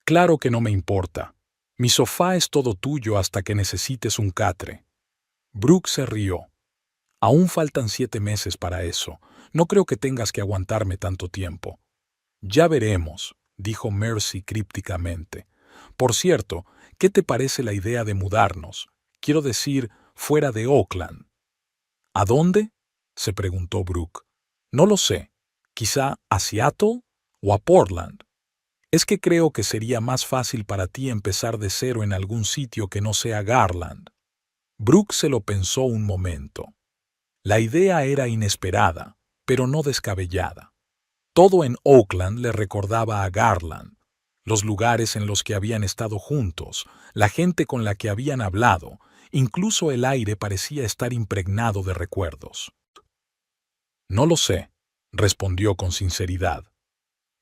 «Claro que no me importa. Mi sofá es todo tuyo hasta que necesites un catre». Brooke se rió. «Aún faltan 7 meses para eso. No creo que tengas que aguantarme tanto tiempo». «Ya veremos», dijo Mercy crípticamente. «Por cierto, ¿qué te parece la idea de mudarnos? Quiero decir, fuera de Oakland». «¿A dónde?», se preguntó Brooke. «No lo sé. Quizá a Seattle o a Portland. Es que creo que sería más fácil para ti empezar de cero en algún sitio que no sea Garland». Brooke se lo pensó un momento. La idea era inesperada, pero no descabellada. Todo en Oakland le recordaba a Garland. Los lugares en los que habían estado juntos, la gente con la que habían hablado, incluso el aire parecía estar impregnado de recuerdos. «No lo sé», respondió con sinceridad.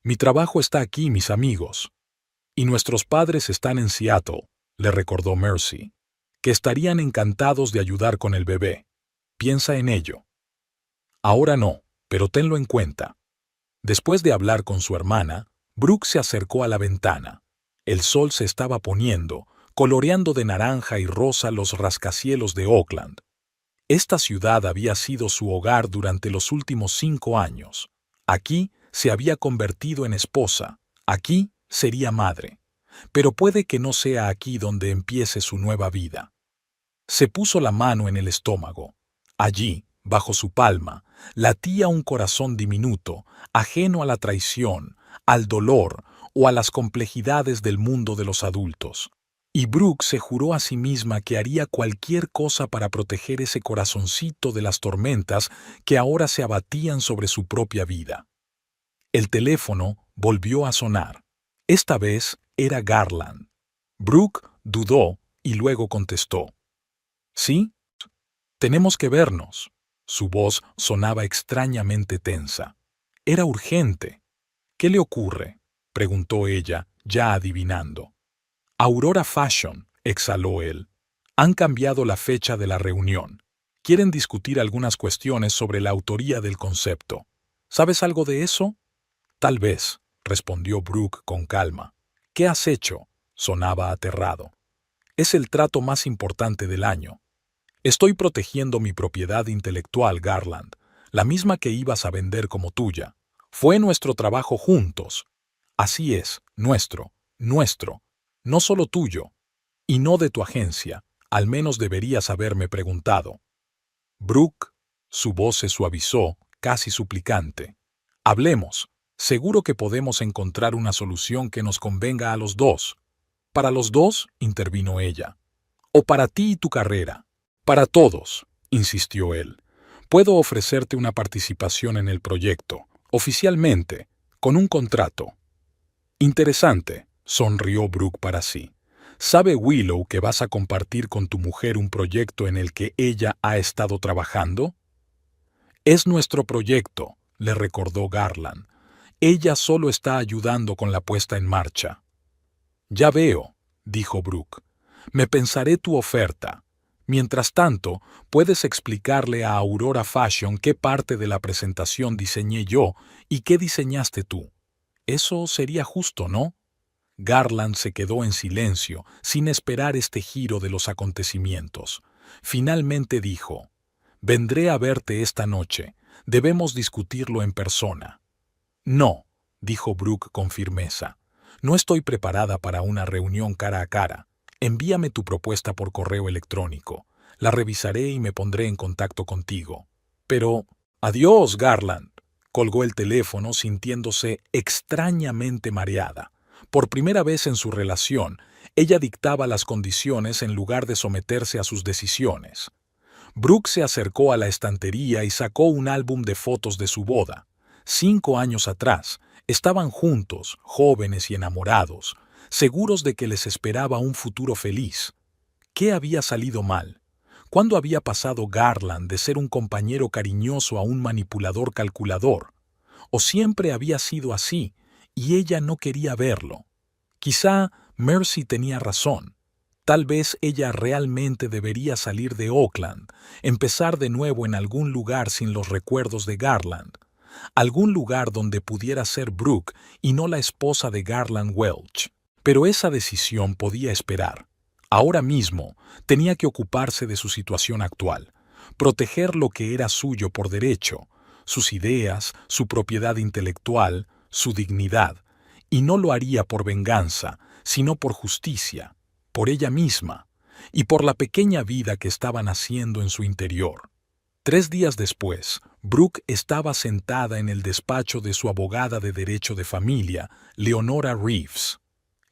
«Mi trabajo está aquí, mis amigos. Y nuestros padres están en Seattle», le recordó Mercy, «que estarían encantados de ayudar con el bebé. Piensa en ello». «Ahora no, pero tenlo en cuenta». Después de hablar con su hermana, Brooke se acercó a la ventana. El sol se estaba poniendo, coloreando de naranja y rosa los rascacielos de Oakland. Esta ciudad había sido su hogar durante los últimos 5 años. Aquí se había convertido en esposa, aquí sería madre. Pero puede que no sea aquí donde empiece su nueva vida. Se puso la mano en el estómago. Allí, bajo su palma, latía un corazón diminuto, ajeno a la traición, al dolor o a las complejidades del mundo de los adultos. Y Brooke se juró a sí misma que haría cualquier cosa para proteger ese corazoncito de las tormentas que ahora se abatían sobre su propia vida. El teléfono volvió a sonar. Esta vez era Garland. Brooke dudó y luego contestó. «¿Sí? Tenemos que vernos». Su voz sonaba extrañamente tensa. Era urgente. «¿Qué le ocurre?», preguntó ella, ya adivinando. «Aurora Fashion», exhaló él. «Han cambiado la fecha de la reunión. Quieren discutir algunas cuestiones sobre la autoría del concepto. ¿Sabes algo de eso?». «Tal vez», respondió Brooke con calma. «¿Qué has hecho?», sonaba aterrado. «Es el trato más importante del año». «Estoy protegiendo mi propiedad intelectual, Garland. la misma que ibas a vender como tuya. Fue nuestro trabajo juntos. Así es, nuestro, no solo tuyo, y no de tu agencia. Al menos deberías haberme preguntado. Brooke, su voz se suavizó, casi suplicante. Hablemos. Seguro que podemos encontrar una solución que nos convenga a los dos. ¿Para los dos?, intervino ella. ¿O para ti y tu carrera? Para todos, insistió él. Puedo ofrecerte una participación en el proyecto, oficialmente, con un contrato. Interesante, sonrió Brooke para sí. ¿Sabe Willow que vas a compartir con tu mujer un proyecto en el que ella ha estado trabajando? Es nuestro proyecto, le recordó Garland. Ella solo está ayudando con la puesta en marcha. Ya veo, dijo Brooke. Me pensaré tu oferta. Mientras tanto, puedes explicarle a Aurora Fashion qué parte de la presentación diseñé yo y qué diseñaste tú. Eso sería justo, ¿no? Garland se quedó en silencio, sin esperar este giro de los acontecimientos. Finalmente dijo: «Vendré a verte esta noche. Debemos discutirlo en persona». «No», dijo Brooke con firmeza. «No estoy preparada para una reunión cara a cara. Envíame tu propuesta por correo electrónico. La revisaré y me pondré en contacto contigo». «Pero...» «Adiós, Garland», colgó el teléfono sintiéndose extrañamente mareada. Por primera vez en su relación, ella dictaba las condiciones en lugar de someterse a sus decisiones. Brooke se acercó a la estantería y sacó un álbum de fotos de su boda. 5 años atrás, estaban juntos, jóvenes y enamorados, seguros de que les esperaba un futuro feliz. ¿Qué había salido mal? ¿Cuándo había pasado Garland de ser un compañero cariñoso a un manipulador calculador? ¿O siempre había sido así y ella no quería verlo? Quizá Mercy tenía razón. Tal vez ella realmente debería salir de Oakland, empezar de nuevo en algún lugar sin los recuerdos de Garland. Algún lugar donde pudiera ser Brooke y no la esposa de Garland Welch. Pero esa decisión podía esperar. Ahora mismo tenía que ocuparse de su situación actual, proteger lo que era suyo por derecho, sus ideas, su propiedad intelectual, su dignidad, y no lo haría por venganza, sino por justicia, por ella misma, y por la pequeña vida que estaba naciendo en su interior. 3 días después, Brooke estaba sentada en el despacho de su abogada de derecho de familia, Leonora Reeves.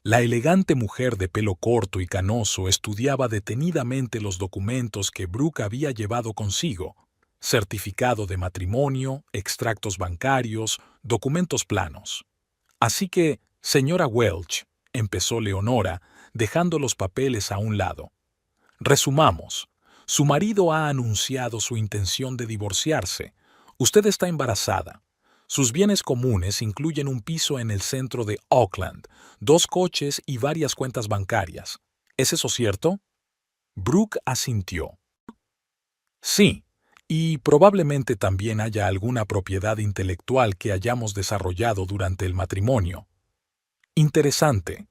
La elegante mujer de pelo corto y canoso estudiaba detenidamente los documentos que Brooke había llevado consigo: certificado de matrimonio, extractos bancarios, documentos planos. «Así que, señora Welch», empezó Leonora, dejando los papeles a un lado. «Resumamos. Su marido ha anunciado su intención de divorciarse. Usted está embarazada. Sus bienes comunes incluyen un piso en el centro de Oakland, 2 coches y varias cuentas bancarias. ¿Es eso cierto?» Brooke asintió. «Sí, y probablemente también haya alguna propiedad intelectual que hayamos desarrollado durante el matrimonio». «Interesante»,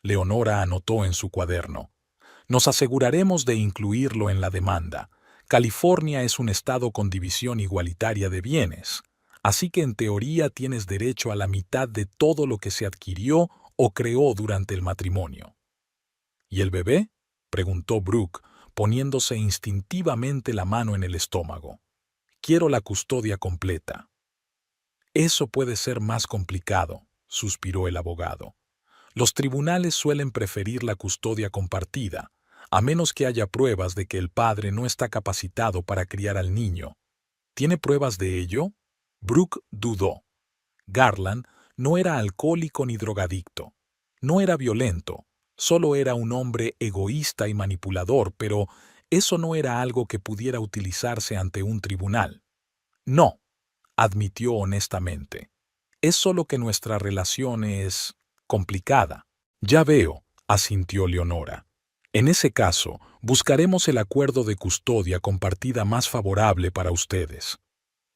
Leonora anotó en su cuaderno. «Nos aseguraremos de incluirlo en la demanda. California es un estado con división igualitaria de bienes, así que en teoría tienes derecho a la mitad de todo lo que se adquirió o creó durante el matrimonio». «¿Y el bebé?», preguntó Brooke, poniéndose instintivamente la mano en el estómago. «Quiero la custodia completa». «Eso puede ser más complicado», suspiró el abogado. «Los tribunales suelen preferir la custodia compartida, a menos que haya pruebas de que el padre no está capacitado para criar al niño». «¿Tiene pruebas de ello?». Brooke dudó. Garland no era alcohólico ni drogadicto. No era violento. Solo era un hombre egoísta y manipulador, pero eso no era algo que pudiera utilizarse ante un tribunal. «No», admitió honestamente. «Es solo que nuestra relación es complicada». «Ya veo», asintió Leonora. «En ese caso, buscaremos el acuerdo de custodia compartida más favorable para ustedes.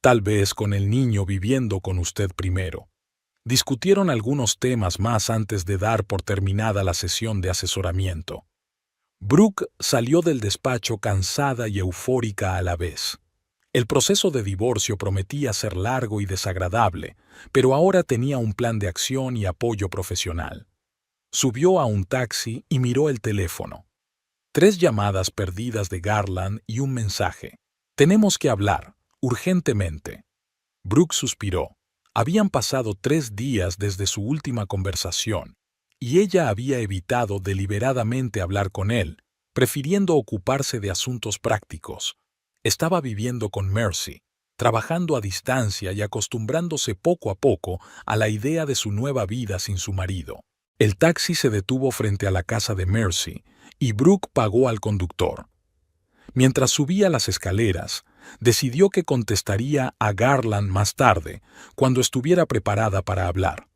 Tal vez con el niño viviendo con usted primero». Discutieron algunos temas más antes de dar por terminada la sesión de asesoramiento. Brooke salió del despacho cansada y eufórica a la vez. El proceso de divorcio prometía ser largo y desagradable, pero ahora tenía un plan de acción y apoyo profesional. Subió a un taxi y miró el teléfono. 3 llamadas perdidas de Garland y un mensaje. Tenemos que hablar, urgentemente. Brooke suspiró. Habían pasado 3 días desde su última conversación, y ella había evitado deliberadamente hablar con él, prefiriendo ocuparse de asuntos prácticos. Estaba viviendo con Mercy, trabajando a distancia y acostumbrándose poco a poco a la idea de su nueva vida sin su marido. El taxi se detuvo frente a la casa de Mercy, y Brooke pagó al conductor. Mientras subía las escaleras, decidió que contestaría a Garland más tarde, cuando estuviera preparada para hablar.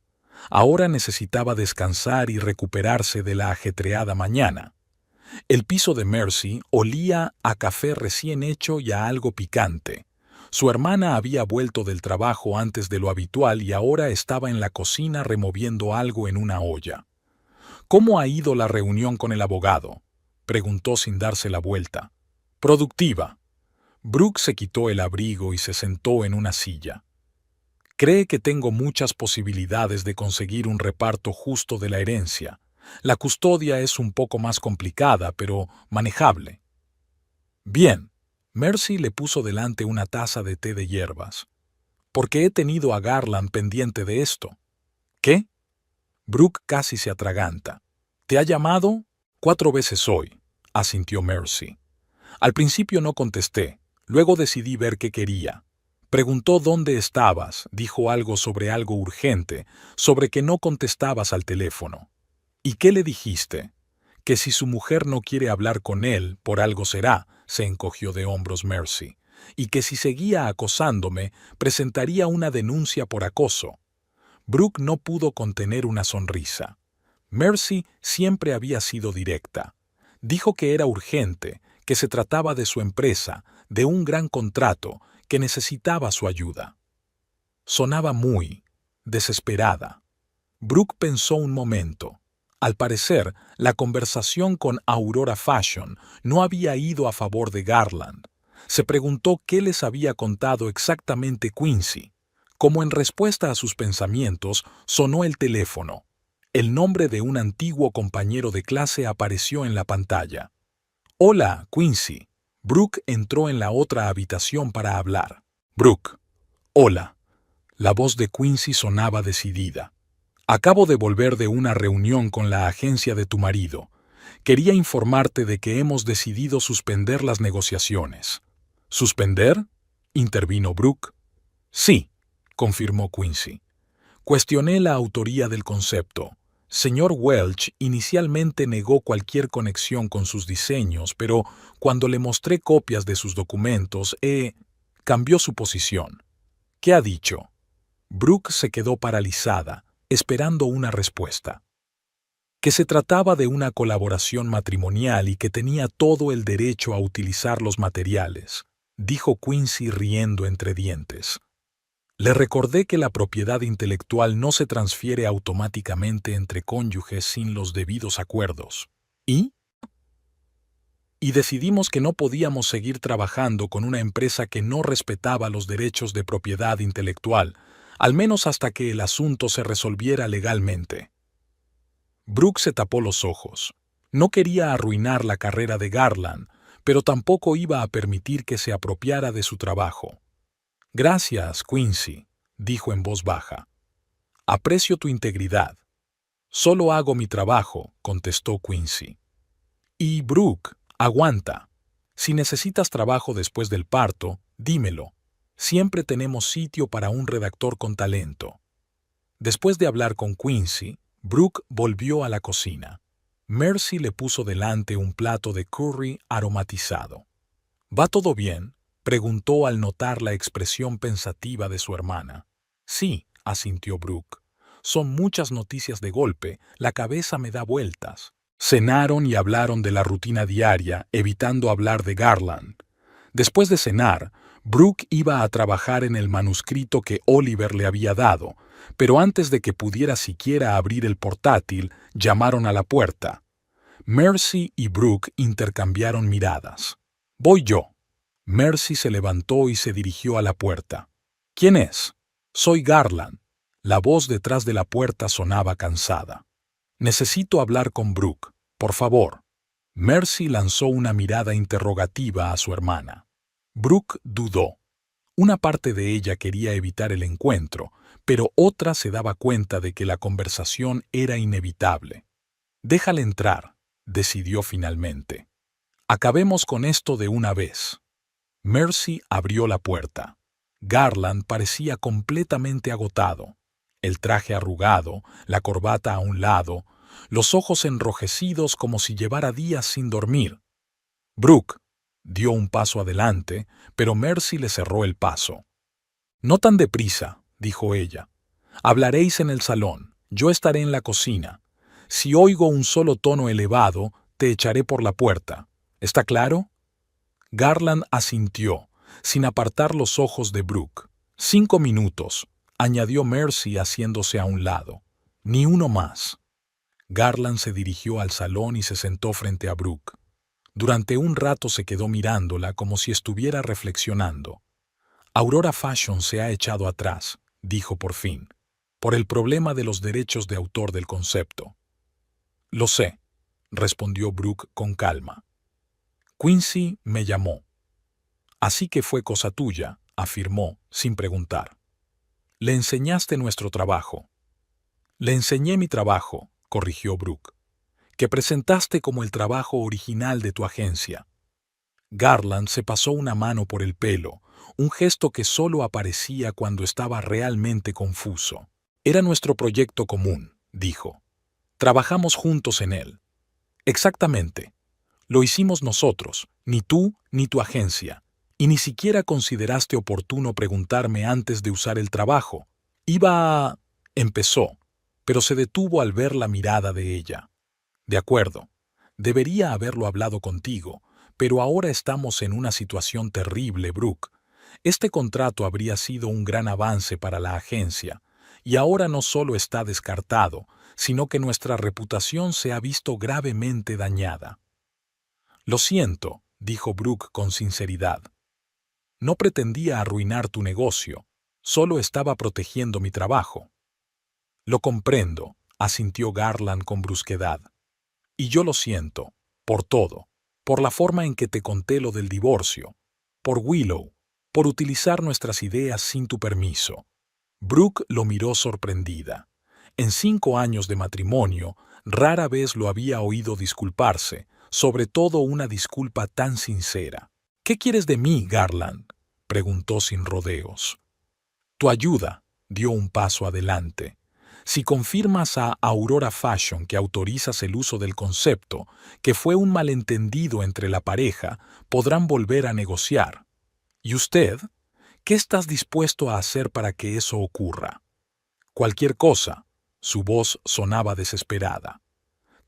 Ahora necesitaba descansar y recuperarse de la ajetreada mañana. El piso de Mercy olía a café recién hecho y a algo picante. Su hermana había vuelto del trabajo antes de lo habitual y ahora estaba en la cocina removiendo algo en una olla. «¿Cómo ha ido la reunión con el abogado?», preguntó sin darse la vuelta. «Productiva». Brooke se quitó el abrigo y se sentó en una silla. «Cree que tengo muchas posibilidades de conseguir un reparto justo de la herencia. La custodia es un poco más complicada, pero manejable». «Bien». Mercy le puso delante una taza de té de hierbas. «Porque he tenido a Garland pendiente de esto». «¿Qué?». Brooke casi se atraganta. «¿Te ha llamado?». «4 veces hoy», asintió Mercy. «Al principio no contesté, luego decidí ver qué quería. Preguntó dónde estabas, dijo algo sobre algo urgente, sobre que no contestabas al teléfono». «¿Y qué le dijiste?». «Que si su mujer no quiere hablar con él, por algo será», se encogió de hombros Mercy, «y que si seguía acosándome, presentaría una denuncia por acoso». Brooke no pudo contener una sonrisa. Mercy siempre había sido directa. Dijo que era urgente, que se trataba de su empresa, de un gran contrato, que necesitaba su ayuda. Sonaba muy desesperada. Brooke pensó un momento. Al parecer, la conversación con Aurora Fashion no había ido a favor de Garland. Se preguntó qué les había contado exactamente Quincy. Como en respuesta a sus pensamientos, sonó el teléfono. El nombre de un antiguo compañero de clase apareció en la pantalla. «Hola, Quincy». Brooke entró en la otra habitación para hablar. «Brooke». «Hola». La voz de Quincy sonaba decidida. «Acabo de volver de una reunión con la agencia de tu marido. Quería informarte de que hemos decidido suspender las negociaciones». «¿Suspender?», intervino Brooke. «Sí», confirmó Quincy. «Cuestioné la autoría del concepto. Señor Welch inicialmente negó cualquier conexión con sus diseños, pero cuando le mostré copias de sus documentos, cambió su posición». «¿Qué ha dicho?». Brooke se quedó paralizada, esperando una respuesta. Que se trataba de una colaboración matrimonial y que tenía todo el derecho a utilizar los materiales, dijo Quincy riendo entre dientes. Le recordé que la propiedad intelectual no se transfiere automáticamente entre cónyuges sin los debidos acuerdos. ¿Y? Y decidimos que no podíamos seguir trabajando con una empresa que no respetaba los derechos de propiedad intelectual, al menos hasta que el asunto se resolviera legalmente. Brooke se tapó los ojos. No quería arruinar la carrera de Garland, pero tampoco iba a permitir que se apropiara de su trabajo. «Gracias, Quincy», dijo en voz baja. «Aprecio tu integridad». «Solo hago mi trabajo», contestó Quincy. «Y, Brooke, aguanta. Si necesitas trabajo después del parto, dímelo. Siempre tenemos sitio para un redactor con talento». Después de hablar con Quincy, Brooke volvió a la cocina. Mercy le puso delante un plato de curry aromatizado. «¿Va todo bien?», preguntó al notar la expresión pensativa de su hermana. «Sí», asintió Brooke. «Son muchas noticias de golpe, la cabeza me da vueltas». Cenaron y hablaron de la rutina diaria, evitando hablar de Garland. Después de cenar, Brooke iba a trabajar en el manuscrito que Oliver le había dado, pero antes de que pudiera siquiera abrir el portátil, llamaron a la puerta. Mercy y Brooke intercambiaron miradas. «Voy yo». Mercy se levantó y se dirigió a la puerta. ¿Quién es? Soy Garland. La voz detrás de la puerta sonaba cansada. Necesito hablar con Brooke, por favor. Mercy lanzó una mirada interrogativa a su hermana. Brooke dudó. Una parte de ella quería evitar el encuentro, pero otra se daba cuenta de que la conversación era inevitable. Déjale entrar, decidió finalmente. Acabemos con esto de una vez. Mercy abrió la puerta. Garland parecía completamente agotado. El traje arrugado, la corbata a un lado, los ojos enrojecidos como si llevara días sin dormir. Brooke dio un paso adelante, pero Mercy le cerró el paso. No tan deprisa, dijo ella. Hablaréis en el salón, yo estaré en la cocina. Si oigo un solo tono elevado, te echaré por la puerta. ¿Está claro? Garland asintió, sin apartar los ojos de Brooke. 5 minutos, añadió Mercy haciéndose a un lado. Ni uno más. Garland se dirigió al salón y se sentó frente a Brooke. Durante un rato se quedó mirándola como si estuviera reflexionando. Aurora Fashion se ha echado atrás, dijo por fin, por el problema de los derechos de autor del concepto. Lo sé, respondió Brooke con calma. Quincy me llamó. Así que fue cosa tuya, afirmó, sin preguntar. Le enseñaste nuestro trabajo. Le enseñé mi trabajo, corrigió Brooke, que presentaste como el trabajo original de tu agencia. Garland se pasó una mano por el pelo, un gesto que solo aparecía cuando estaba realmente confuso. Era nuestro proyecto común, dijo. Trabajamos juntos en él. Exactamente. Lo hicimos nosotros, ni tú ni tu agencia, y ni siquiera consideraste oportuno preguntarme antes de usar el trabajo. Iba a... empezó, pero se detuvo al ver la mirada de ella. De acuerdo, debería haberlo hablado contigo, pero ahora estamos en una situación terrible, Brooke. Este contrato habría sido un gran avance para la agencia, y ahora no solo está descartado, sino que nuestra reputación se ha visto gravemente dañada. Lo siento, dijo Brooke con sinceridad. No pretendía arruinar tu negocio, solo estaba protegiendo mi trabajo. Lo comprendo, asintió Garland con brusquedad. Y yo lo siento, por todo, por la forma en que te conté lo del divorcio, por Willow, por utilizar nuestras ideas sin tu permiso. Brooke lo miró sorprendida. En 5 años de matrimonio, rara vez lo había oído disculparse, sobre todo una disculpa tan sincera. ¿Qué quieres de mí, Garland?, preguntó sin rodeos. Tu ayuda, dio un paso adelante. Si confirmas a Aurora Fashion que autorizas el uso del concepto, que fue un malentendido entre la pareja, podrán volver a negociar. ¿Y usted? ¿Qué estás dispuesto a hacer para que eso ocurra? Cualquier cosa. Su voz sonaba desesperada.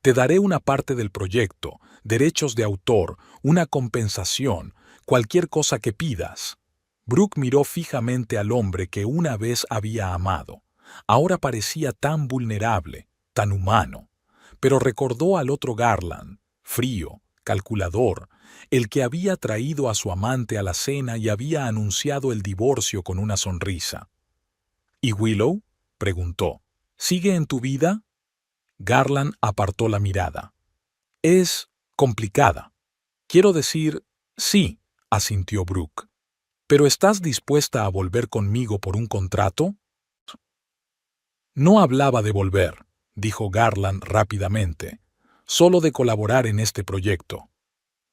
Te daré una parte del proyecto, derechos de autor, una compensación, cualquier cosa que pidas. Brooke miró fijamente al hombre que una vez había amado. Ahora parecía tan vulnerable, tan humano. Pero recordó al otro Garland, frío, calculador, el que había traído a su amante a la cena y había anunciado el divorcio con una sonrisa. ¿Y Willow?, preguntó. ¿Sigue en tu vida? Garland apartó la mirada. Es complicada. Quiero decir, sí, asintió Brooke. ¿Pero estás dispuesta a volver conmigo por un contrato? No hablaba de volver, dijo Garland rápidamente, solo de colaborar en este proyecto.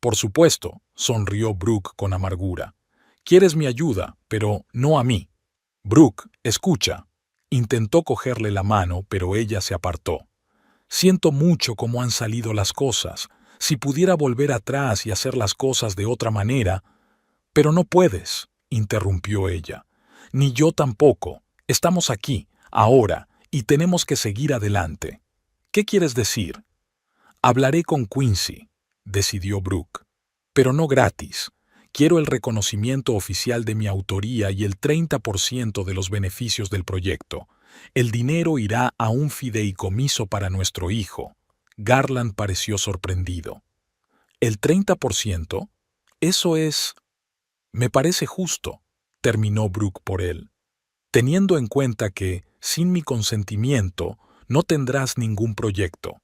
Por supuesto, sonrió Brooke con amargura. Quieres mi ayuda, pero no a mí. Brooke, escucha. Intentó cogerle la mano, pero ella se apartó. Siento mucho cómo han salido las cosas. Si pudiera volver atrás y hacer las cosas de otra manera... Pero no puedes, interrumpió ella. Ni yo tampoco. Estamos aquí, ahora, y tenemos que seguir adelante. ¿Qué quieres decir? Hablaré con Quincy, decidió Brooke. Pero no gratis. Quiero el reconocimiento oficial de mi autoría y el 30% de los beneficios del proyecto. El dinero irá a un fideicomiso para nuestro hijo. Garland pareció sorprendido. ¿El 30%? Eso es... Me parece justo, terminó Brooke por él, teniendo en cuenta que, sin mi consentimiento, no tendrás ningún proyecto.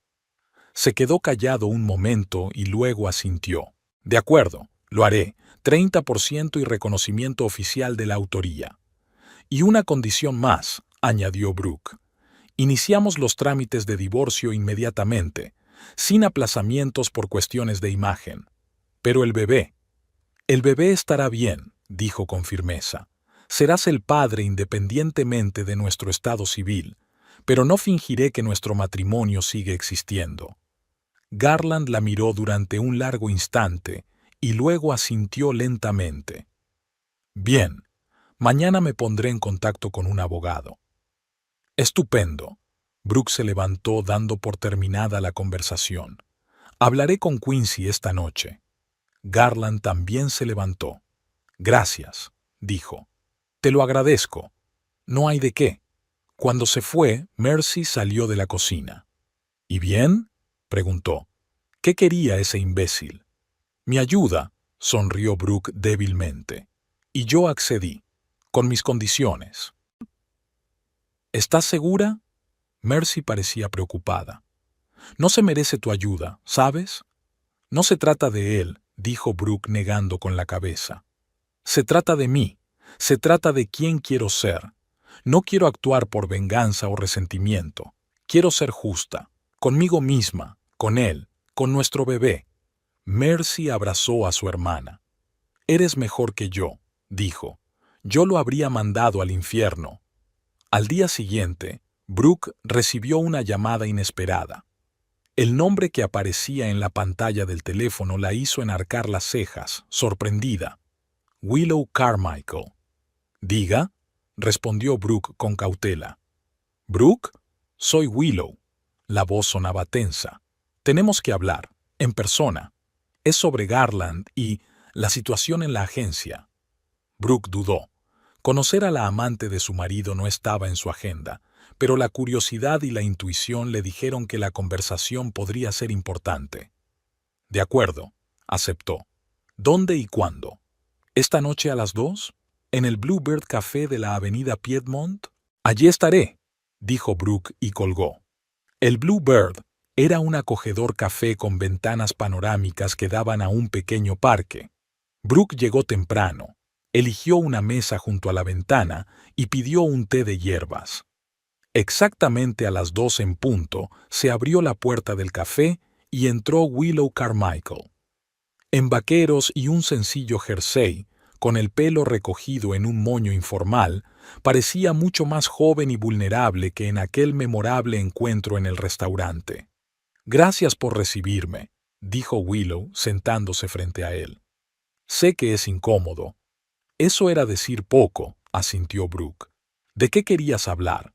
Se quedó callado un momento y luego asintió. De acuerdo, lo haré, 30% y reconocimiento oficial de la autoría. Y una condición más, añadió Brooke. Iniciamos los trámites de divorcio inmediatamente, sin aplazamientos por cuestiones de imagen. Pero el bebé estará bien, dijo con firmeza. Serás el padre independientemente de nuestro estado civil, pero no fingiré que nuestro matrimonio sigue existiendo. Garland la miró durante un largo instante y luego asintió lentamente. Bien, mañana me pondré en contacto con un abogado. Estupendo. Brooke se levantó dando por terminada la conversación. Hablaré con Quincy esta noche. Garland también se levantó. Gracias, dijo. Te lo agradezco. No hay de qué. Cuando se fue, Mercy salió de la cocina. ¿Y bien?, preguntó. ¿Qué quería ese imbécil? Mi ayuda, sonrió Brooke débilmente. Y yo accedí, con mis condiciones. ¿Estás segura? Mercy parecía preocupada. No se merece tu ayuda, ¿sabes? No se trata de él, dijo Brooke negando con la cabeza. Se trata de mí. Se trata de quién quiero ser. No quiero actuar por venganza o resentimiento. Quiero ser justa, conmigo misma, con él, con nuestro bebé. Mercy abrazó a su hermana. Eres mejor que yo, dijo. Yo lo habría mandado al infierno. Al día siguiente, Brooke recibió una llamada inesperada. El nombre que aparecía en la pantalla del teléfono la hizo enarcar las cejas, sorprendida. Willow Carmichael. Diga, respondió Brooke con cautela. Brooke, soy Willow. La voz sonaba tensa. Tenemos que hablar, en persona. Es sobre Garland y la situación en la agencia. Brooke dudó. Conocer a la amante de su marido no estaba en su agenda, pero la curiosidad y la intuición le dijeron que la conversación podría ser importante. De acuerdo, aceptó. ¿Dónde y cuándo? ¿Esta noche a las 2? ¿En el Bluebird Café de la avenida Piedmont? Allí estaré, dijo Brooke y colgó. El Bluebird era un acogedor café con ventanas panorámicas que daban a un pequeño parque. Brooke llegó temprano, eligió una mesa junto a la ventana y pidió un té de hierbas. Exactamente a las 2 en punto se abrió la puerta del café y entró Willow Carmichael. En vaqueros y un sencillo jersey, con el pelo recogido en un moño informal, parecía mucho más joven y vulnerable que en aquel memorable encuentro en el restaurante. Gracias por recibirme, dijo Willow sentándose frente a él. Sé que es incómodo. Eso era decir poco, asintió Brooke. ¿De qué querías hablar?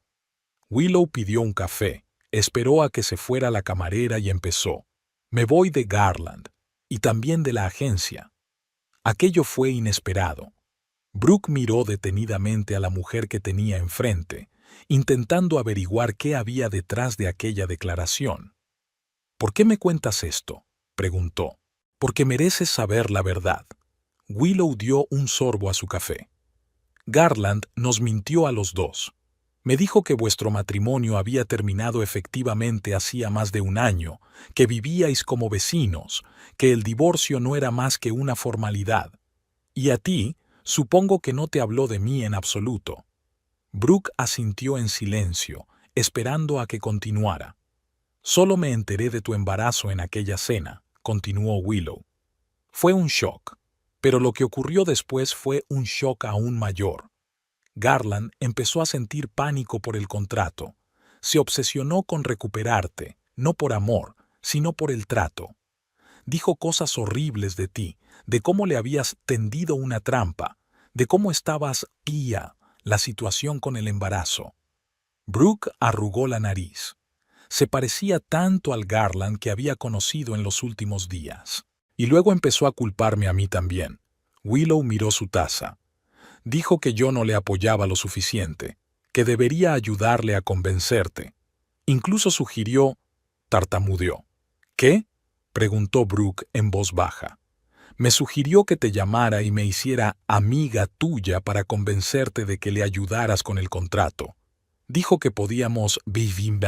Willow pidió un café, esperó a que se fuera la camarera y empezó. Me voy de Garland, y también de la agencia. Aquello fue inesperado. Brooke miró detenidamente a la mujer que tenía enfrente, intentando averiguar qué había detrás de aquella declaración. ¿Por qué me cuentas esto?, preguntó. Porque mereces saber la verdad. Willow dio un sorbo a su café. Garland nos mintió a los dos. Me dijo que vuestro matrimonio había terminado efectivamente hacía más de un año, que vivíais como vecinos, que el divorcio no era más que una formalidad. Y a ti, supongo que no te habló de mí en absoluto. Brooke asintió en silencio, esperando a que continuara. Solo me enteré de tu embarazo en aquella cena, continuó Willow. Fue un shock, pero lo que ocurrió después fue un shock aún mayor. Garland empezó a sentir pánico por el contrato. Se obsesionó con recuperarte, no por amor, sino por el trato. Dijo cosas horribles de ti, de cómo le habías tendido una trampa, de cómo estabas pía, la situación con el embarazo. Brooke arrugó la nariz. Se parecía tanto al Garland que había conocido en los últimos días. Y luego empezó a culparme a mí también. Willow miró su taza. Dijo que yo no le apoyaba lo suficiente, que debería ayudarle a convencerte. Incluso sugirió, tartamudeó. ¿Qué?, preguntó Brooke en voz baja. Me sugirió que te llamara y me hiciera amiga tuya para convencerte de que le ayudaras con el contrato. Dijo que podíamos vivir.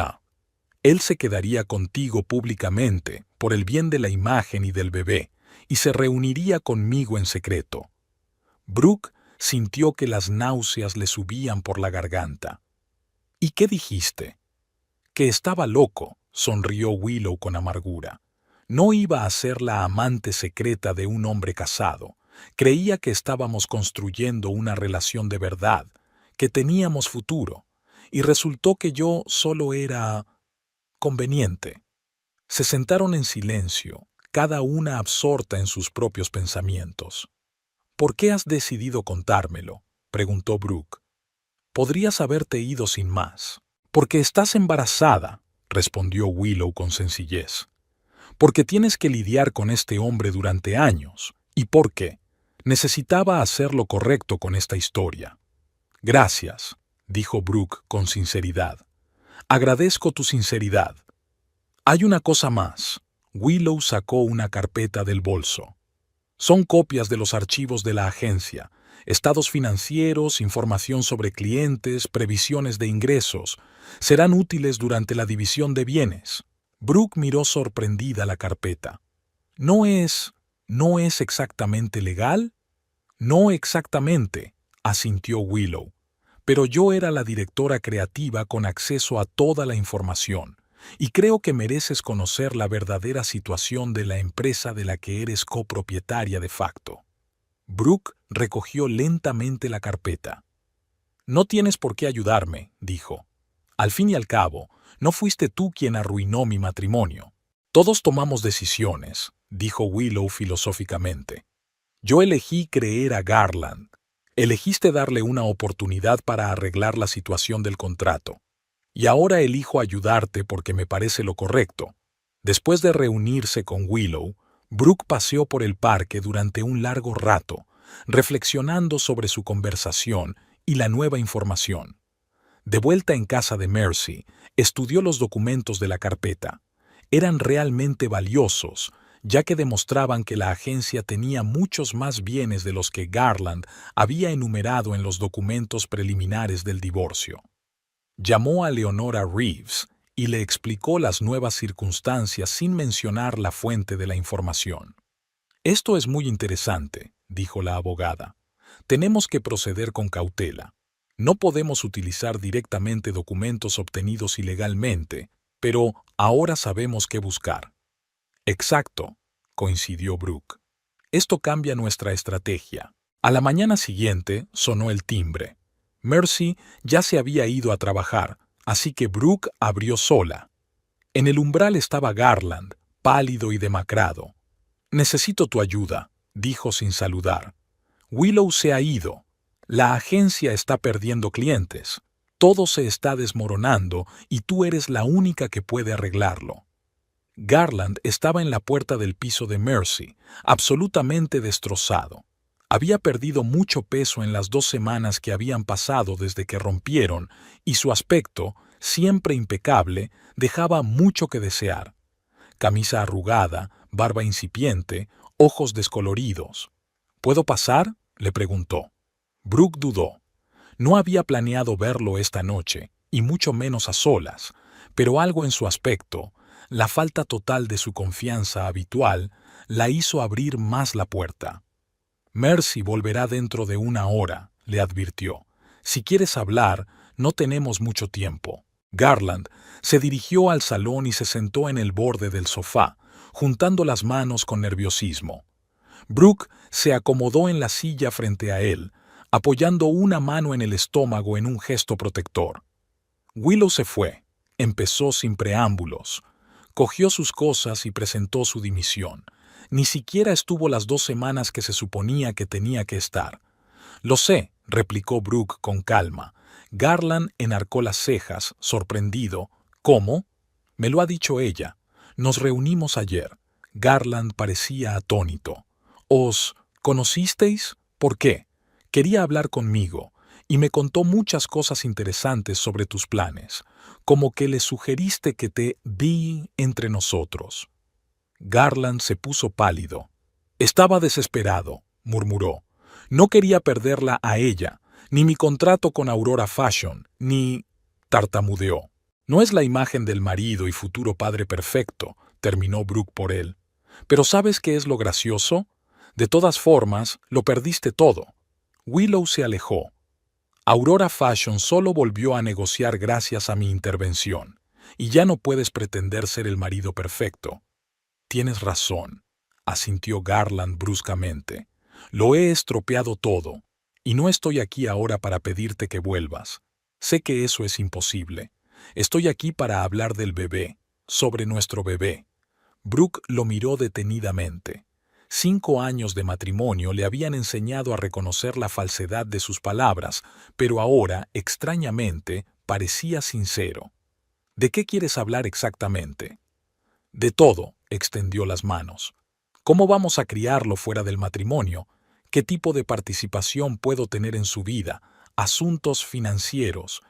Él se quedaría contigo públicamente, por el bien de la imagen y del bebé, y se reuniría conmigo en secreto. Brooke sintió que las náuseas le subían por la garganta. ¿Y qué dijiste? Que estaba loco, sonrió Willow con amargura. No iba a ser la amante secreta de un hombre casado. Creía que estábamos construyendo una relación de verdad, que teníamos futuro, y resultó que yo solo era conveniente. Se sentaron en silencio, cada una absorta en sus propios pensamientos. ¿Por qué has decidido contármelo?, preguntó Brooke. Podrías haberte ido sin más. Porque estás embarazada, respondió Willow con sencillez. Porque tienes que lidiar con este hombre durante años. ¿Y por qué? Necesitaba hacer lo correcto con esta historia. Gracias, dijo Brooke con sinceridad. Agradezco tu sinceridad. Hay una cosa más. Willow sacó una carpeta del bolso. Son copias de los archivos de la agencia, estados financieros, información sobre clientes, previsiones de ingresos. Serán útiles durante la división de bienes. Brooke miró sorprendida la carpeta. ¿No es exactamente legal? No exactamente, asintió Willow. Pero yo era la directora creativa con acceso a toda la información, y creo que mereces conocer la verdadera situación de la empresa de la que eres copropietaria de facto. Brooke recogió lentamente la carpeta. No tienes por qué ayudarme, dijo. Al fin y al cabo, no fuiste tú quien arruinó mi matrimonio. Todos tomamos decisiones, dijo Willow filosóficamente. Yo elegí creer a Garland. Elegiste darle una oportunidad para arreglar la situación del contrato. Y ahora elijo ayudarte porque me parece lo correcto. Después de reunirse con Willow, Brooke paseó por el parque durante un largo rato, reflexionando sobre su conversación y la nueva información. De vuelta en casa de Mercy, estudió los documentos de la carpeta. Eran realmente valiosos, ya que demostraban que la agencia tenía muchos más bienes de los que Garland había enumerado en los documentos preliminares del divorcio. Llamó a Leonora Reeves y le explicó las nuevas circunstancias sin mencionar la fuente de la información. Esto es muy interesante, dijo la abogada. Tenemos que proceder con cautela. No podemos utilizar directamente documentos obtenidos ilegalmente, pero ahora sabemos qué buscar. Exacto, coincidió Brooke. Esto cambia nuestra estrategia. A la mañana siguiente sonó el timbre. Mercy ya se había ido a trabajar, así que Brooke abrió sola. En el umbral estaba Garland, pálido y demacrado. Necesito tu ayuda, dijo sin saludar. Willow se ha ido. La agencia está perdiendo clientes. Todo se está desmoronando y tú eres la única que puede arreglarlo. Garland estaba en la puerta del piso de Mercy, absolutamente destrozado. Había perdido mucho peso en las 2 semanas que habían pasado desde que rompieron, y su aspecto, siempre impecable, dejaba mucho que desear. Camisa arrugada, barba incipiente, ojos descoloridos. ¿Puedo pasar?, le preguntó. Brooke dudó. No había planeado verlo esta noche, y mucho menos a solas, pero algo en su aspecto, la falta total de su confianza habitual, la hizo abrir más la puerta. Mercy volverá dentro de 1 hora, le advirtió. Si quieres hablar, no tenemos mucho tiempo. Garland se dirigió al salón y se sentó en el borde del sofá, juntando las manos con nerviosismo. Brooke se acomodó en la silla frente a él, apoyando una mano en el estómago en un gesto protector. Willow se fue. Empezó sin preámbulos. Cogió sus cosas y presentó su dimisión. Ni siquiera estuvo las 2 semanas que se suponía que tenía que estar. Lo sé, replicó Brooke con calma. Garland enarcó las cejas, sorprendido. ¿Cómo? Me lo ha dicho ella. Nos reunimos ayer. Garland parecía atónito. ¿Os conocisteis? ¿Por qué? Quería hablar conmigo, y me contó muchas cosas interesantes sobre tus planes, como que le sugeriste que te vi entre nosotros. Garland se puso pálido. Estaba desesperado, murmuró. No quería perderla a ella, ni mi contrato con Aurora Fashion, ni... tartamudeó. No es la imagen del marido y futuro padre perfecto, terminó Brooke por él. Pero ¿sabes qué es lo gracioso? De todas formas, lo perdiste todo. Willow se alejó. Aurora Fashion solo volvió a negociar gracias a mi intervención, y ya no puedes pretender ser el marido perfecto. Tienes razón, asintió Garland bruscamente. Lo he estropeado todo, y no estoy aquí ahora para pedirte que vuelvas. Sé que eso es imposible. Estoy aquí para hablar del bebé, sobre nuestro bebé. Brooke lo miró detenidamente. 5 años de matrimonio le habían enseñado a reconocer la falsedad de sus palabras, pero ahora, extrañamente, parecía sincero. ¿De qué quieres hablar exactamente? De todo, extendió las manos. ¿Cómo vamos a criarlo fuera del matrimonio? ¿Qué tipo de participación puedo tener en su vida? Asuntos financieros.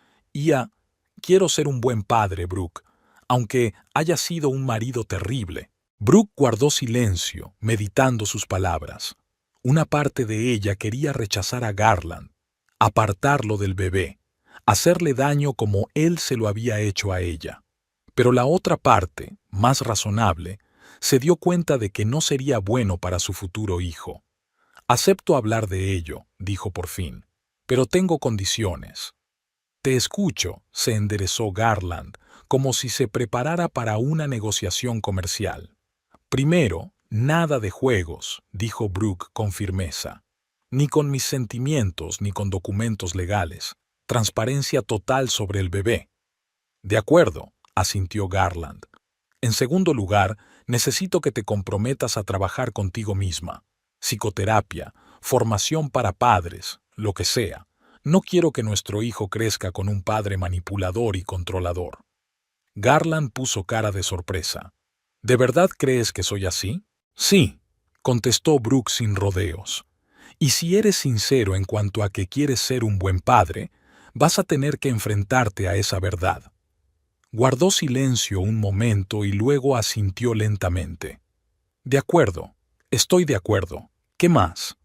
Quiero ser un buen padre, Brooke, aunque haya sido un marido terrible. Brooke guardó silencio, meditando sus palabras. Una parte de ella quería rechazar a Garland, apartarlo del bebé, hacerle daño como él se lo había hecho a ella. Pero la otra parte, más razonable, se dio cuenta de que no sería bueno para su futuro hijo. Acepto hablar de ello, dijo por fin, pero tengo condiciones. Te escucho, se enderezó Garland, como si se preparara para una negociación comercial. Primero, nada de juegos, dijo Brooke con firmeza. Ni con mis sentimientos ni con documentos legales. Transparencia total sobre el bebé. De acuerdo, asintió Garland. En segundo lugar, necesito que te comprometas a trabajar contigo misma. Psicoterapia, formación para padres, lo que sea. No quiero que nuestro hijo crezca con un padre manipulador y controlador. Garland puso cara de sorpresa. ¿De verdad crees que soy así? Sí, contestó Brooke sin rodeos. Y si eres sincero en cuanto a que quieres ser un buen padre, vas a tener que enfrentarte a esa verdad. Guardó silencio un momento y luego asintió lentamente. De acuerdo, estoy de acuerdo. ¿Qué más?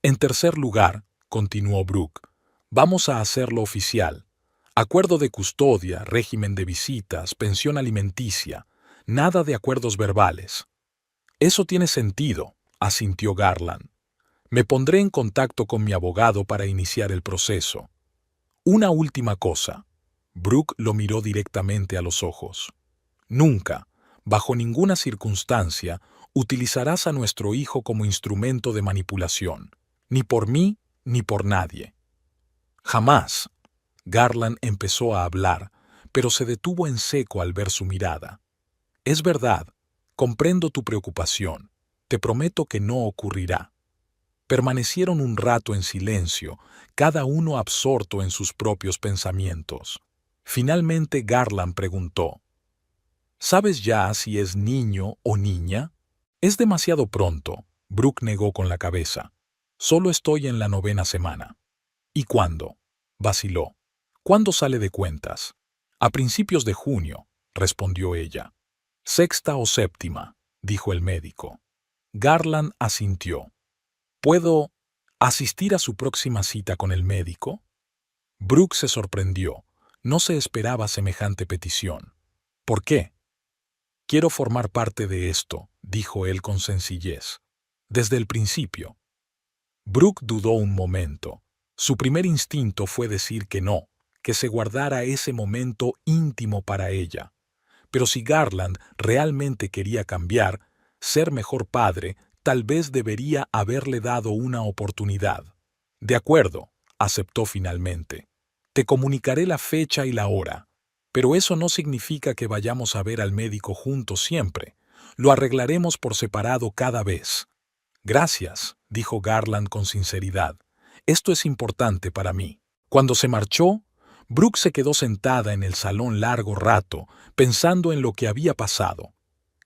En tercer lugar, continuó Brooke, vamos a hacerlo oficial. Acuerdo de custodia, régimen de visitas, pensión alimenticia, nada de acuerdos verbales. Eso tiene sentido, asintió Garland. Me pondré en contacto con mi abogado para iniciar el proceso. Una última cosa. Brooke lo miró directamente a los ojos. Nunca, bajo ninguna circunstancia, utilizarás a nuestro hijo como instrumento de manipulación, ni por mí ni por nadie. Jamás. Garland empezó a hablar, pero se detuvo en seco al ver su mirada. Es verdad, comprendo tu preocupación. Te prometo que no ocurrirá. Permanecieron un rato en silencio, cada uno absorto en sus propios pensamientos. Finalmente Garland preguntó, ¿sabes ya si es niño o niña? Es demasiado pronto, Brooke negó con la cabeza. Solo estoy en la 9ª semana. ¿Y cuándo? Vaciló. ¿Cuándo sale de cuentas? A principios de junio, respondió ella. 6ª o 7ª, dijo el médico. Garland asintió. ¿Puedo asistir a su próxima cita con el médico? Brooke se sorprendió. No se esperaba semejante petición. ¿Por qué? Quiero formar parte de esto, dijo él con sencillez. Desde el principio. Brooke dudó un momento. Su primer instinto fue decir que no, que se guardara ese momento íntimo para ella. Pero si Garland realmente quería cambiar, ser mejor padre, tal vez debería haberle dado una oportunidad. De acuerdo, aceptó finalmente. Te comunicaré la fecha y la hora. Pero eso no significa que vayamos a ver al médico juntos siempre. Lo arreglaremos por separado cada vez. Gracias, dijo Garland con sinceridad. Esto es importante para mí. Cuando se marchó, Brooke se quedó sentada en el salón largo rato, pensando en lo que había pasado.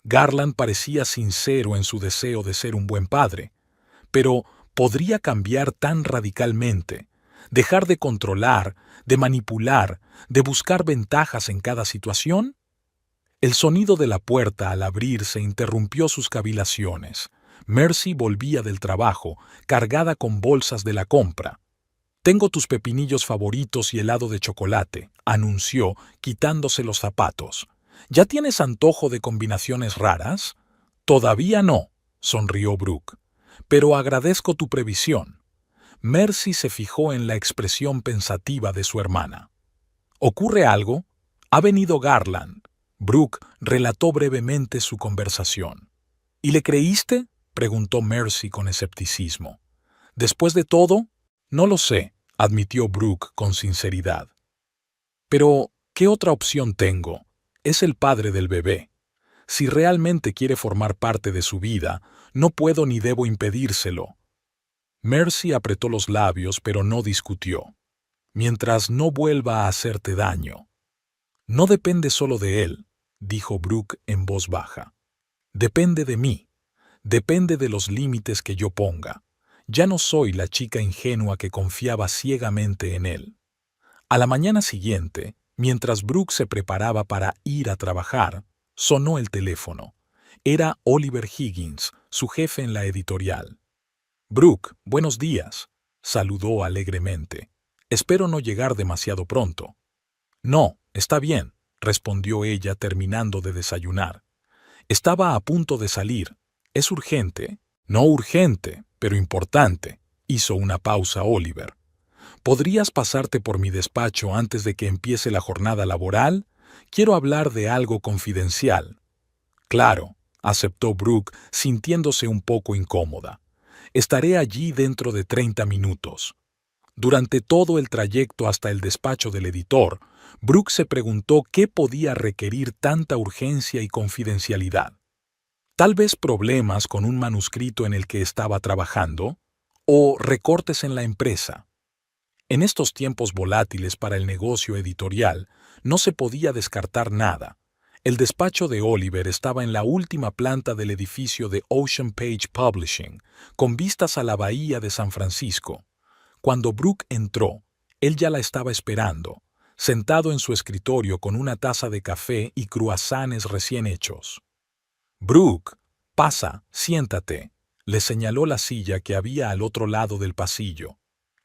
Garland parecía sincero en su deseo de ser un buen padre, pero ¿podría cambiar tan radicalmente? ¿Dejar de controlar, de manipular, de buscar ventajas en cada situación? El sonido de la puerta al abrirse interrumpió sus cavilaciones. Mercy volvía del trabajo, cargada con bolsas de la compra. «Tengo tus pepinillos favoritos y helado de chocolate», anunció, quitándose los zapatos. «¿Ya tienes antojo de combinaciones raras?» «Todavía no», sonrió Brooke. «Pero agradezco tu previsión». Mercy se fijó en la expresión pensativa de su hermana. «¿Ocurre algo?» «Ha venido Garland». Brooke relató brevemente su conversación. «¿Y le creíste?», preguntó Mercy con escepticismo. «Después de todo, no lo sé», admitió Brooke con sinceridad. «Pero, ¿qué otra opción tengo? Es el padre del bebé. Si realmente quiere formar parte de su vida, no puedo ni debo impedírselo». Mercy apretó los labios, pero no discutió. «Mientras no vuelva a hacerte daño». «No depende solo de él», dijo Brooke en voz baja. «Depende de mí. Depende de los límites que yo ponga. Ya no soy la chica ingenua que confiaba ciegamente en él». A la mañana siguiente, mientras Brooke se preparaba para ir a trabajar, sonó el teléfono. Era Oliver Higgins, su jefe en la editorial. «Brooke, buenos días», saludó alegremente. «Espero no llegar demasiado pronto». «No, está bien», respondió ella terminando de desayunar. «Estaba a punto de salir. ¿Es urgente?» «No urgente, pero importante», hizo una pausa Oliver. «¿Podrías pasarte por mi despacho antes de que empiece la jornada laboral? Quiero hablar de algo confidencial». «Claro», aceptó Brooke, sintiéndose un poco incómoda. «Estaré allí dentro de 30 minutos». Durante todo el trayecto hasta el despacho del editor, Brooke se preguntó qué podía requerir tanta urgencia y confidencialidad. Tal vez problemas con un manuscrito en el que estaba trabajando, o recortes en la empresa. En estos tiempos volátiles para el negocio editorial, no se podía descartar nada. El despacho de Oliver estaba en la última planta del edificio de Ocean Page Publishing, con vistas a la bahía de San Francisco. Cuando Brooke entró, él ya la estaba esperando, sentado en su escritorio con una taza de café y croissants recién hechos. «Brooke, pasa, siéntate», le señaló la silla que había al otro lado del pasillo.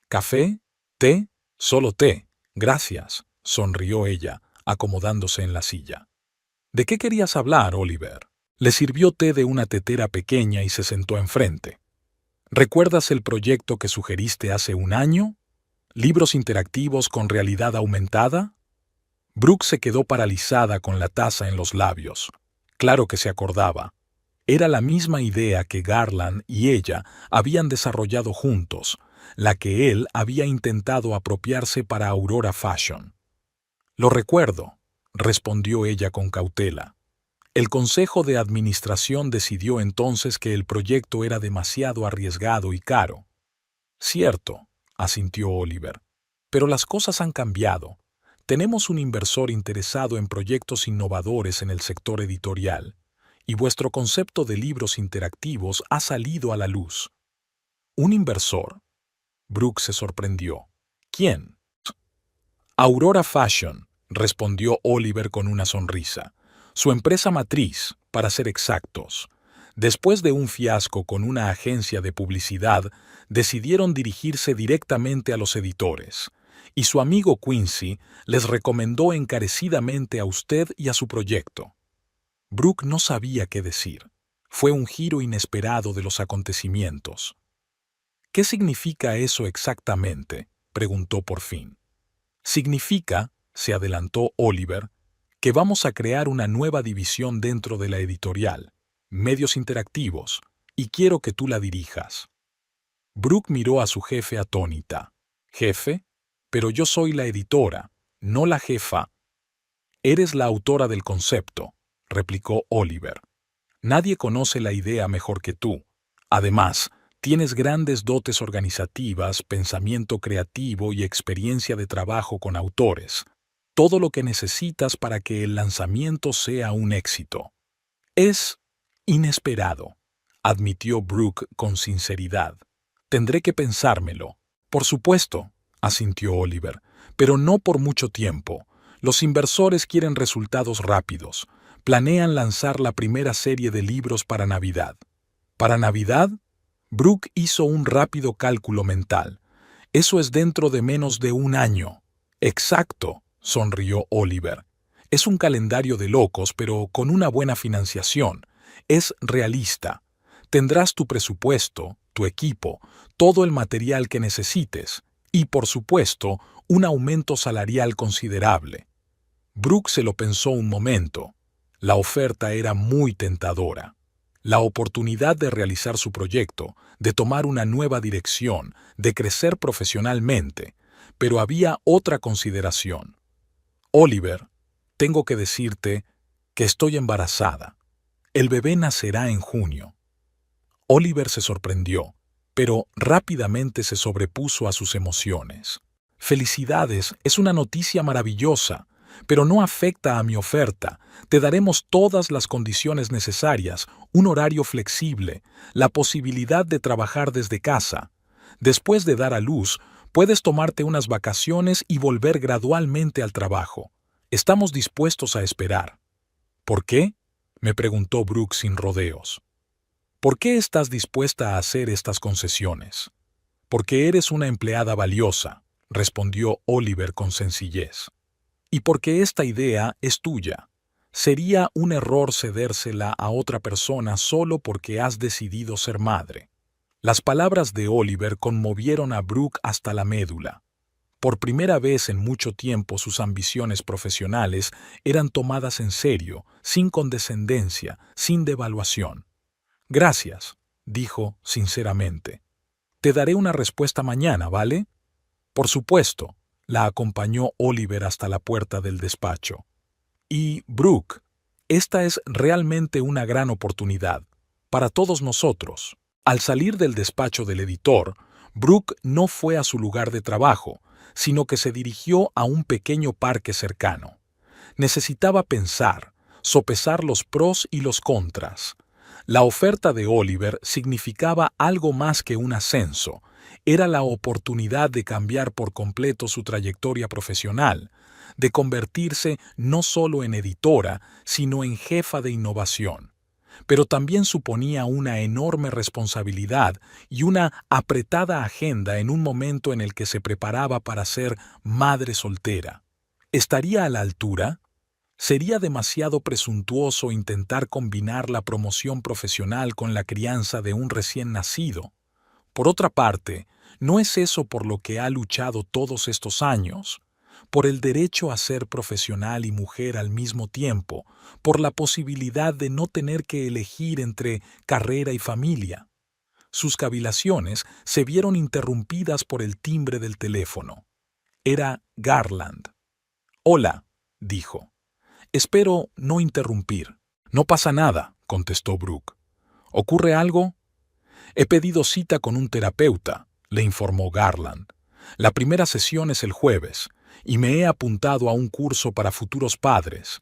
«¿Café? ¿Té? Solo té. Gracias», sonrió ella, acomodándose en la silla. «¿De qué querías hablar, Oliver?» Le sirvió té de una tetera pequeña y se sentó enfrente. «¿Recuerdas el proyecto que sugeriste hace un año? ¿Libros interactivos con realidad aumentada?» Brooke se quedó paralizada con la taza en los labios. Claro que se acordaba. Era la misma idea que Garland y ella habían desarrollado juntos, la que él había intentado apropiarse para Aurora Fashion. «Lo recuerdo», respondió ella con cautela. El consejo de administración decidió entonces que el proyecto era demasiado arriesgado y caro. «Cierto», asintió Oliver, «pero las cosas han cambiado. Tenemos un inversor interesado en proyectos innovadores en el sector editorial, y vuestro concepto de libros interactivos ha salido a la luz». «¿Un inversor?». Brooke se sorprendió. «¿Quién?». «Aurora Fashion», respondió Oliver con una sonrisa. «Su empresa matriz, para ser exactos. Después de un fiasco con una agencia de publicidad, decidieron dirigirse directamente a los editores, y su amigo Quincy les recomendó encarecidamente a usted y a su proyecto». Brooke no sabía qué decir. Fue un giro inesperado de los acontecimientos. «¿Qué significa eso exactamente?», preguntó por fin. «Significa», se adelantó Oliver, «que vamos a crear una nueva división dentro de la editorial, medios interactivos, y quiero que tú la dirijas». Brooke miró a su jefe atónita. «¿Jefe? Pero yo soy la editora, no la jefa». «Eres la autora del concepto», replicó Oliver. «Nadie conoce la idea mejor que tú. Además, tienes grandes dotes organizativas, pensamiento creativo y experiencia de trabajo con autores. Todo lo que necesitas para que el lanzamiento sea un éxito». «Es inesperado», admitió Brooke con sinceridad. «Tendré que pensármelo». «Por supuesto», asintió Oliver, «pero no por mucho tiempo. Los inversores quieren resultados rápidos. Planean lanzar la primera serie de libros para Navidad». ¿Para Navidad? Brooke hizo un rápido cálculo mental. Eso es dentro de menos de un año. Exacto, sonrió Oliver. Es un calendario de locos, pero con una buena financiación. Es realista. Tendrás tu presupuesto, tu equipo, todo el material que necesites y, por supuesto, un aumento salarial considerable. Brooke se lo pensó un momento. La oferta era muy tentadora. La oportunidad de realizar su proyecto, de tomar una nueva dirección, de crecer profesionalmente, pero había otra consideración. Oliver, tengo que decirte que estoy embarazada. El bebé nacerá en junio. Oliver se sorprendió, pero rápidamente se sobrepuso a sus emociones. Felicidades, es una noticia maravillosa, pero no afecta a mi oferta. Te daremos todas las condiciones necesarias, un horario flexible, la posibilidad de trabajar desde casa. Después de dar a luz, puedes tomarte unas vacaciones y volver gradualmente al trabajo. Estamos dispuestos a esperar. ¿Por qué? Me preguntó Brooke sin rodeos. ¿Por qué estás dispuesta a hacer estas concesiones? Porque eres una empleada valiosa, respondió Oliver con sencillez. Y porque esta idea es tuya. Sería un error cedérsela a otra persona solo porque has decidido ser madre. Las palabras de Oliver conmovieron a Brooke hasta la médula. Por primera vez en mucho tiempo sus ambiciones profesionales eran tomadas en serio, sin condescendencia, sin devaluación. Gracias, dijo sinceramente. Te daré una respuesta mañana, ¿vale? Por supuesto, la acompañó Oliver hasta la puerta del despacho. Y, Brooke, esta es realmente una gran oportunidad, para todos nosotros. Al salir del despacho del editor, Brooke no fue a su lugar de trabajo, sino que se dirigió a un pequeño parque cercano. Necesitaba pensar, sopesar los pros y los contras. La oferta de Oliver significaba algo más que un ascenso. Era la oportunidad de cambiar por completo su trayectoria profesional, de convertirse no solo en editora, sino en jefa de innovación. Pero también suponía una enorme responsabilidad y una apretada agenda en un momento en el que se preparaba para ser madre soltera. ¿Estaría a la altura? ¿Sería demasiado presuntuoso intentar combinar la promoción profesional con la crianza de un recién nacido? Por otra parte, ¿no es eso por lo que ha luchado todos estos años? Por el derecho a ser profesional y mujer al mismo tiempo, por la posibilidad de no tener que elegir entre carrera y familia. Sus cavilaciones se vieron interrumpidas por el timbre del teléfono. Era Garland. «Hola», dijo. «Espero no interrumpir». «No pasa nada», contestó Brooke. «¿Ocurre algo?» «He pedido cita con un terapeuta», le informó Garland. «La primera sesión es el jueves, y me he apuntado a un curso para futuros padres».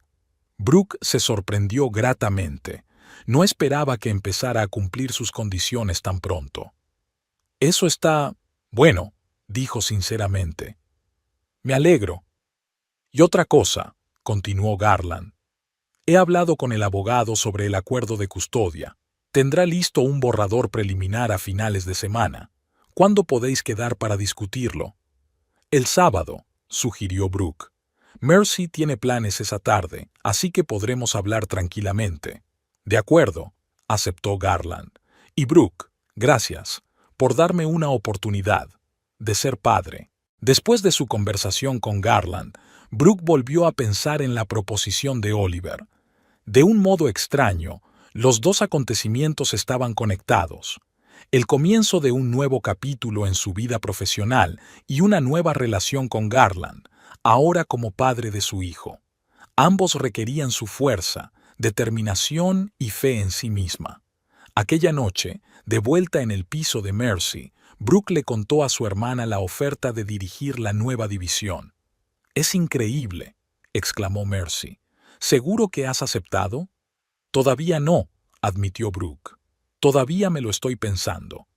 Brooke se sorprendió gratamente. No esperaba que empezara a cumplir sus condiciones tan pronto. «Eso está bueno», dijo sinceramente. «Me alegro». «Y otra cosa», continuó Garland. «He hablado con el abogado sobre el acuerdo de custodia. Tendrá listo un borrador preliminar a finales de semana. ¿Cuándo podéis quedar para discutirlo?» «El sábado», sugirió Brooke. «Mercy tiene planes esa tarde, así que podremos hablar tranquilamente». «De acuerdo», aceptó Garland. «Y Brooke, gracias por darme una oportunidad de ser padre». Después de su conversación con Garland, Brooke volvió a pensar en la proposición de Oliver. De un modo extraño, los dos acontecimientos estaban conectados. El comienzo de un nuevo capítulo en su vida profesional y una nueva relación con Garland, ahora como padre de su hijo. Ambos requerían su fuerza, determinación y fe en sí misma. Aquella noche, de vuelta en el piso de Mercy, Brooke le contó a su hermana la oferta de dirigir la nueva división. «Es increíble», exclamó Mercy. «¿Seguro que has aceptado?» «Todavía no», admitió Brooke. «Todavía me lo estoy pensando».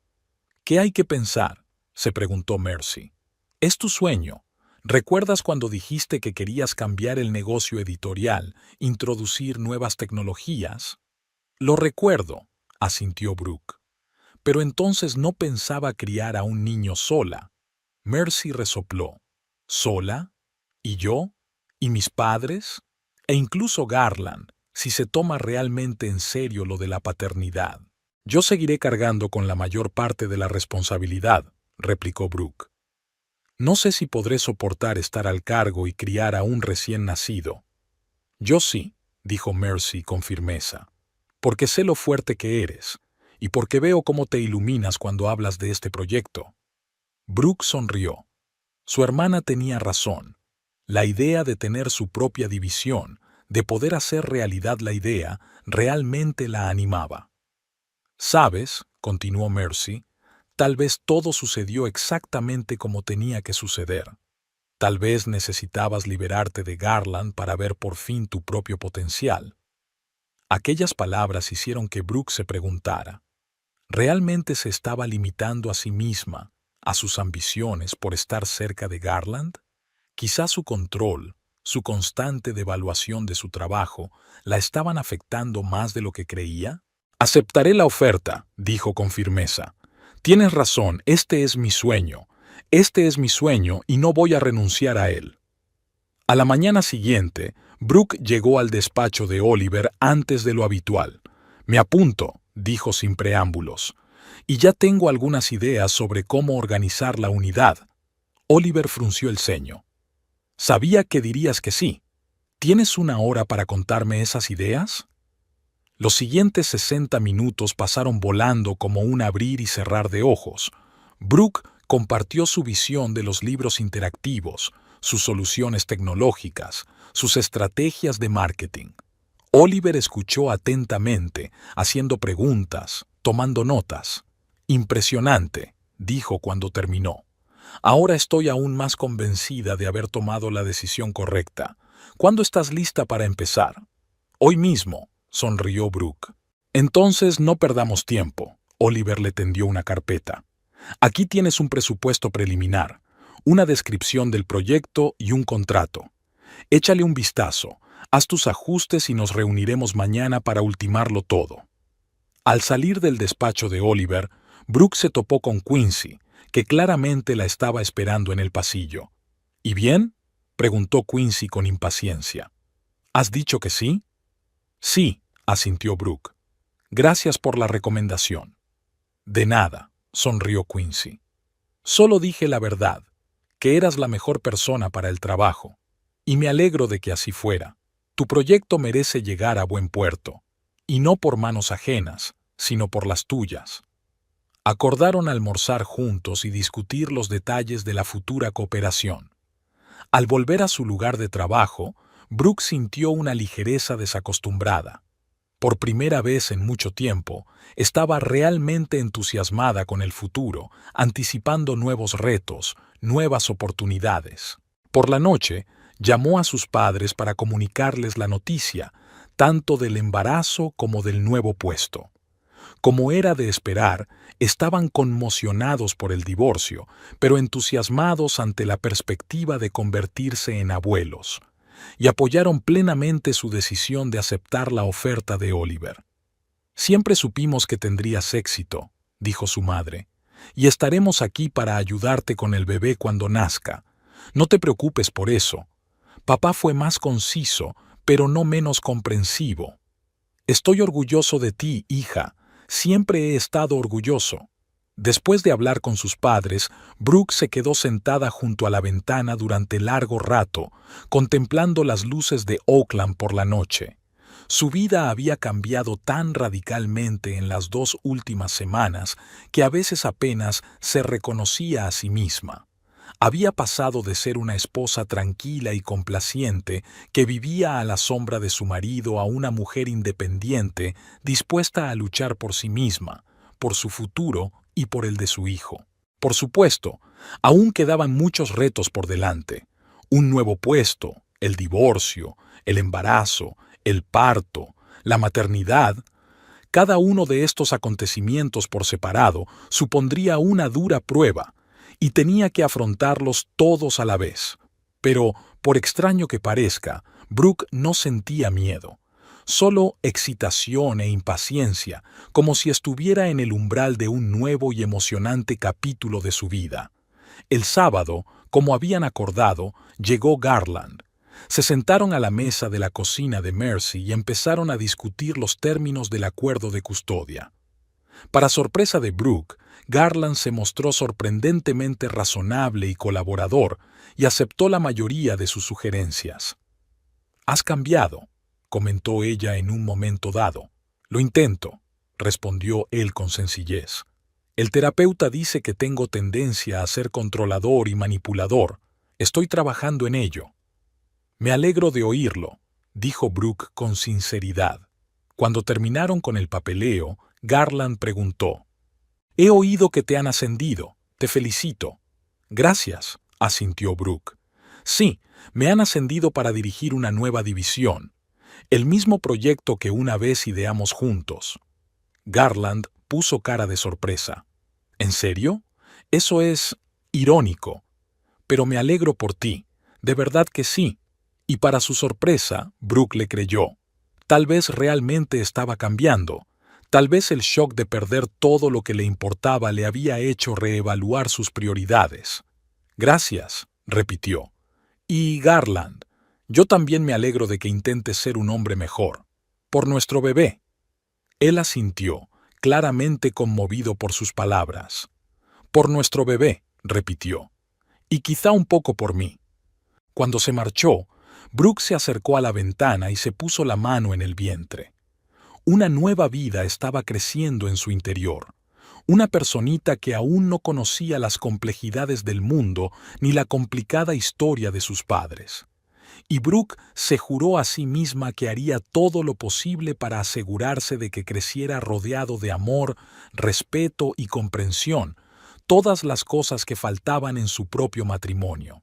«¿Qué hay que pensar?», se preguntó Mercy. «Es tu sueño. ¿Recuerdas cuando dijiste que querías cambiar el negocio editorial, introducir nuevas tecnologías?» «Lo recuerdo», asintió Brooke. Pero entonces no pensaba criar a un niño sola. Mercy resopló. ¿Sola? ¿Y yo? ¿Y mis padres? E incluso Garland, si se toma realmente en serio lo de la paternidad. Yo seguiré cargando con la mayor parte de la responsabilidad, replicó Brooke. No sé si podré soportar estar al cargo y criar a un recién nacido. Yo sí, dijo Mercy con firmeza, porque sé lo fuerte que eres, y porque veo cómo te iluminas cuando hablas de este proyecto. Brooke sonrió. Su hermana tenía razón. La idea de tener su propia división, de poder hacer realidad la idea, realmente la animaba. «Sabes», continuó Mercy, «tal vez todo sucedió exactamente como tenía que suceder. Tal vez necesitabas liberarte de Garland para ver por fin tu propio potencial». Aquellas palabras hicieron que Brooke se preguntara, ¿realmente se estaba limitando a sí misma, a sus ambiciones por estar cerca de Garland? Quizá su control, su constante devaluación de su trabajo, la estaban afectando más de lo que creía. «Aceptaré la oferta», dijo con firmeza. «Tienes razón, este es mi sueño. Este es mi sueño y no voy a renunciar a él». A la mañana siguiente, Brooke llegó al despacho de Oliver antes de lo habitual. «Me apunto», dijo sin preámbulos, «y ya tengo algunas ideas sobre cómo organizar la unidad». Oliver frunció el ceño. «Sabía que dirías que sí. ¿Tienes una hora para contarme esas ideas?» Los siguientes 60 minutos pasaron volando como un abrir y cerrar de ojos. Brooke compartió su visión de los libros interactivos, sus soluciones tecnológicas, sus estrategias de marketing. Oliver escuchó atentamente, haciendo preguntas, tomando notas. «Impresionante», dijo cuando terminó. «Ahora estoy aún más convencida de haber tomado la decisión correcta. ¿Cuándo estás lista para empezar?» «Hoy mismo», sonrió Brooke. «Entonces no perdamos tiempo». Oliver le tendió una carpeta. «Aquí tienes un presupuesto preliminar, una descripción del proyecto y un contrato. Échale un vistazo, haz tus ajustes y nos reuniremos mañana para ultimarlo todo». Al salir del despacho de Oliver, Brooke se topó con Quincy, que claramente la estaba esperando en el pasillo. «¿Y bien?», preguntó Quincy con impaciencia. «¿Has dicho que sí?» «Sí», asintió Brooke. «Gracias por la recomendación». «De nada», sonrió Quincy. «Solo dije la verdad, que eras la mejor persona para el trabajo. Y me alegro de que así fuera. Tu proyecto merece llegar a buen puerto, y no por manos ajenas, sino por las tuyas». Acordaron almorzar juntos y discutir los detalles de la futura cooperación. Al volver a su lugar de trabajo, Brooke sintió una ligereza desacostumbrada. Por primera vez en mucho tiempo, estaba realmente entusiasmada con el futuro, anticipando nuevos retos, nuevas oportunidades. Por la noche, llamó a sus padres para comunicarles la noticia, tanto del embarazo como del nuevo puesto. Como era de esperar, estaban conmocionados por el divorcio, pero entusiasmados ante la perspectiva de convertirse en abuelos, y apoyaron plenamente su decisión de aceptar la oferta de Oliver. «Siempre supimos que tendrías éxito», dijo su madre, «y estaremos aquí para ayudarte con el bebé cuando nazca. No te preocupes por eso. Papá fue más conciso, pero no menos comprensivo. Estoy orgulloso de ti, hija. Siempre he estado orgulloso». Después de hablar con sus padres, Brooke se quedó sentada junto a la ventana durante largo rato, contemplando las luces de Oakland por la noche. Su vida había cambiado tan radicalmente en las 2 últimas semanas que a veces apenas se reconocía a sí misma. Había pasado de ser una esposa tranquila y complaciente que vivía a la sombra de su marido a una mujer independiente dispuesta a luchar por sí misma, por su futuro y por el de su hijo. Por supuesto, aún quedaban muchos retos por delante. Un nuevo puesto, el divorcio, el embarazo, el parto, la maternidad. Cada uno de estos acontecimientos por separado supondría una dura prueba, y tenía que afrontarlos todos a la vez. Pero, por extraño que parezca, Brooke no sentía miedo. solo excitación e impaciencia, como si estuviera en el umbral de un nuevo y emocionante capítulo de su vida. El sábado, como habían acordado, llegó Garland. Se sentaron a la mesa de la cocina de Mercy y empezaron a discutir los términos del acuerdo de custodia. Para sorpresa de Brooke, Garland se mostró sorprendentemente razonable y colaborador y aceptó la mayoría de sus sugerencias. «Has cambiado», comentó ella en un momento dado. «Lo intento», respondió él con sencillez. «El terapeuta dice que tengo tendencia a ser controlador y manipulador. Estoy trabajando en ello». «Me alegro de oírlo», dijo Brooke con sinceridad. Cuando terminaron con el papeleo, Garland preguntó: «He oído que te han ascendido. Te felicito». «Gracias», asintió Brooke. «Sí, me han ascendido para dirigir una nueva división. El mismo proyecto que una vez ideamos juntos». Garland puso cara de sorpresa. «¿En serio? Eso es irónico. Pero me alegro por ti. De verdad que sí». Y para su sorpresa, Brooke le creyó. Tal vez realmente estaba cambiando. Tal vez el shock de perder todo lo que le importaba le había hecho reevaluar sus prioridades. «Gracias», repitió. «Y Garland, yo también me alegro de que intentes ser un hombre mejor. Por nuestro bebé». Él asintió, claramente conmovido por sus palabras. «Por nuestro bebé», repitió. «Y quizá un poco por mí». Cuando se marchó, Brooke se acercó a la ventana y se puso la mano en el vientre. Una nueva vida estaba creciendo en su interior. Una personita que aún no conocía las complejidades del mundo ni la complicada historia de sus padres. Y Brooke se juró a sí misma que haría todo lo posible para asegurarse de que creciera rodeado de amor, respeto y comprensión, todas las cosas que faltaban en su propio matrimonio.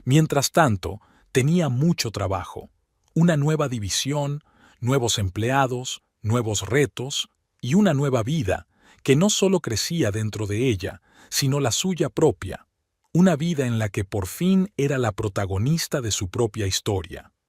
Mientras tanto, tenía mucho trabajo, una nueva división, nuevos empleados, nuevos retos y una nueva vida que no solo crecía dentro de ella, sino la suya propia, una vida en la que por fin era la protagonista de su propia historia.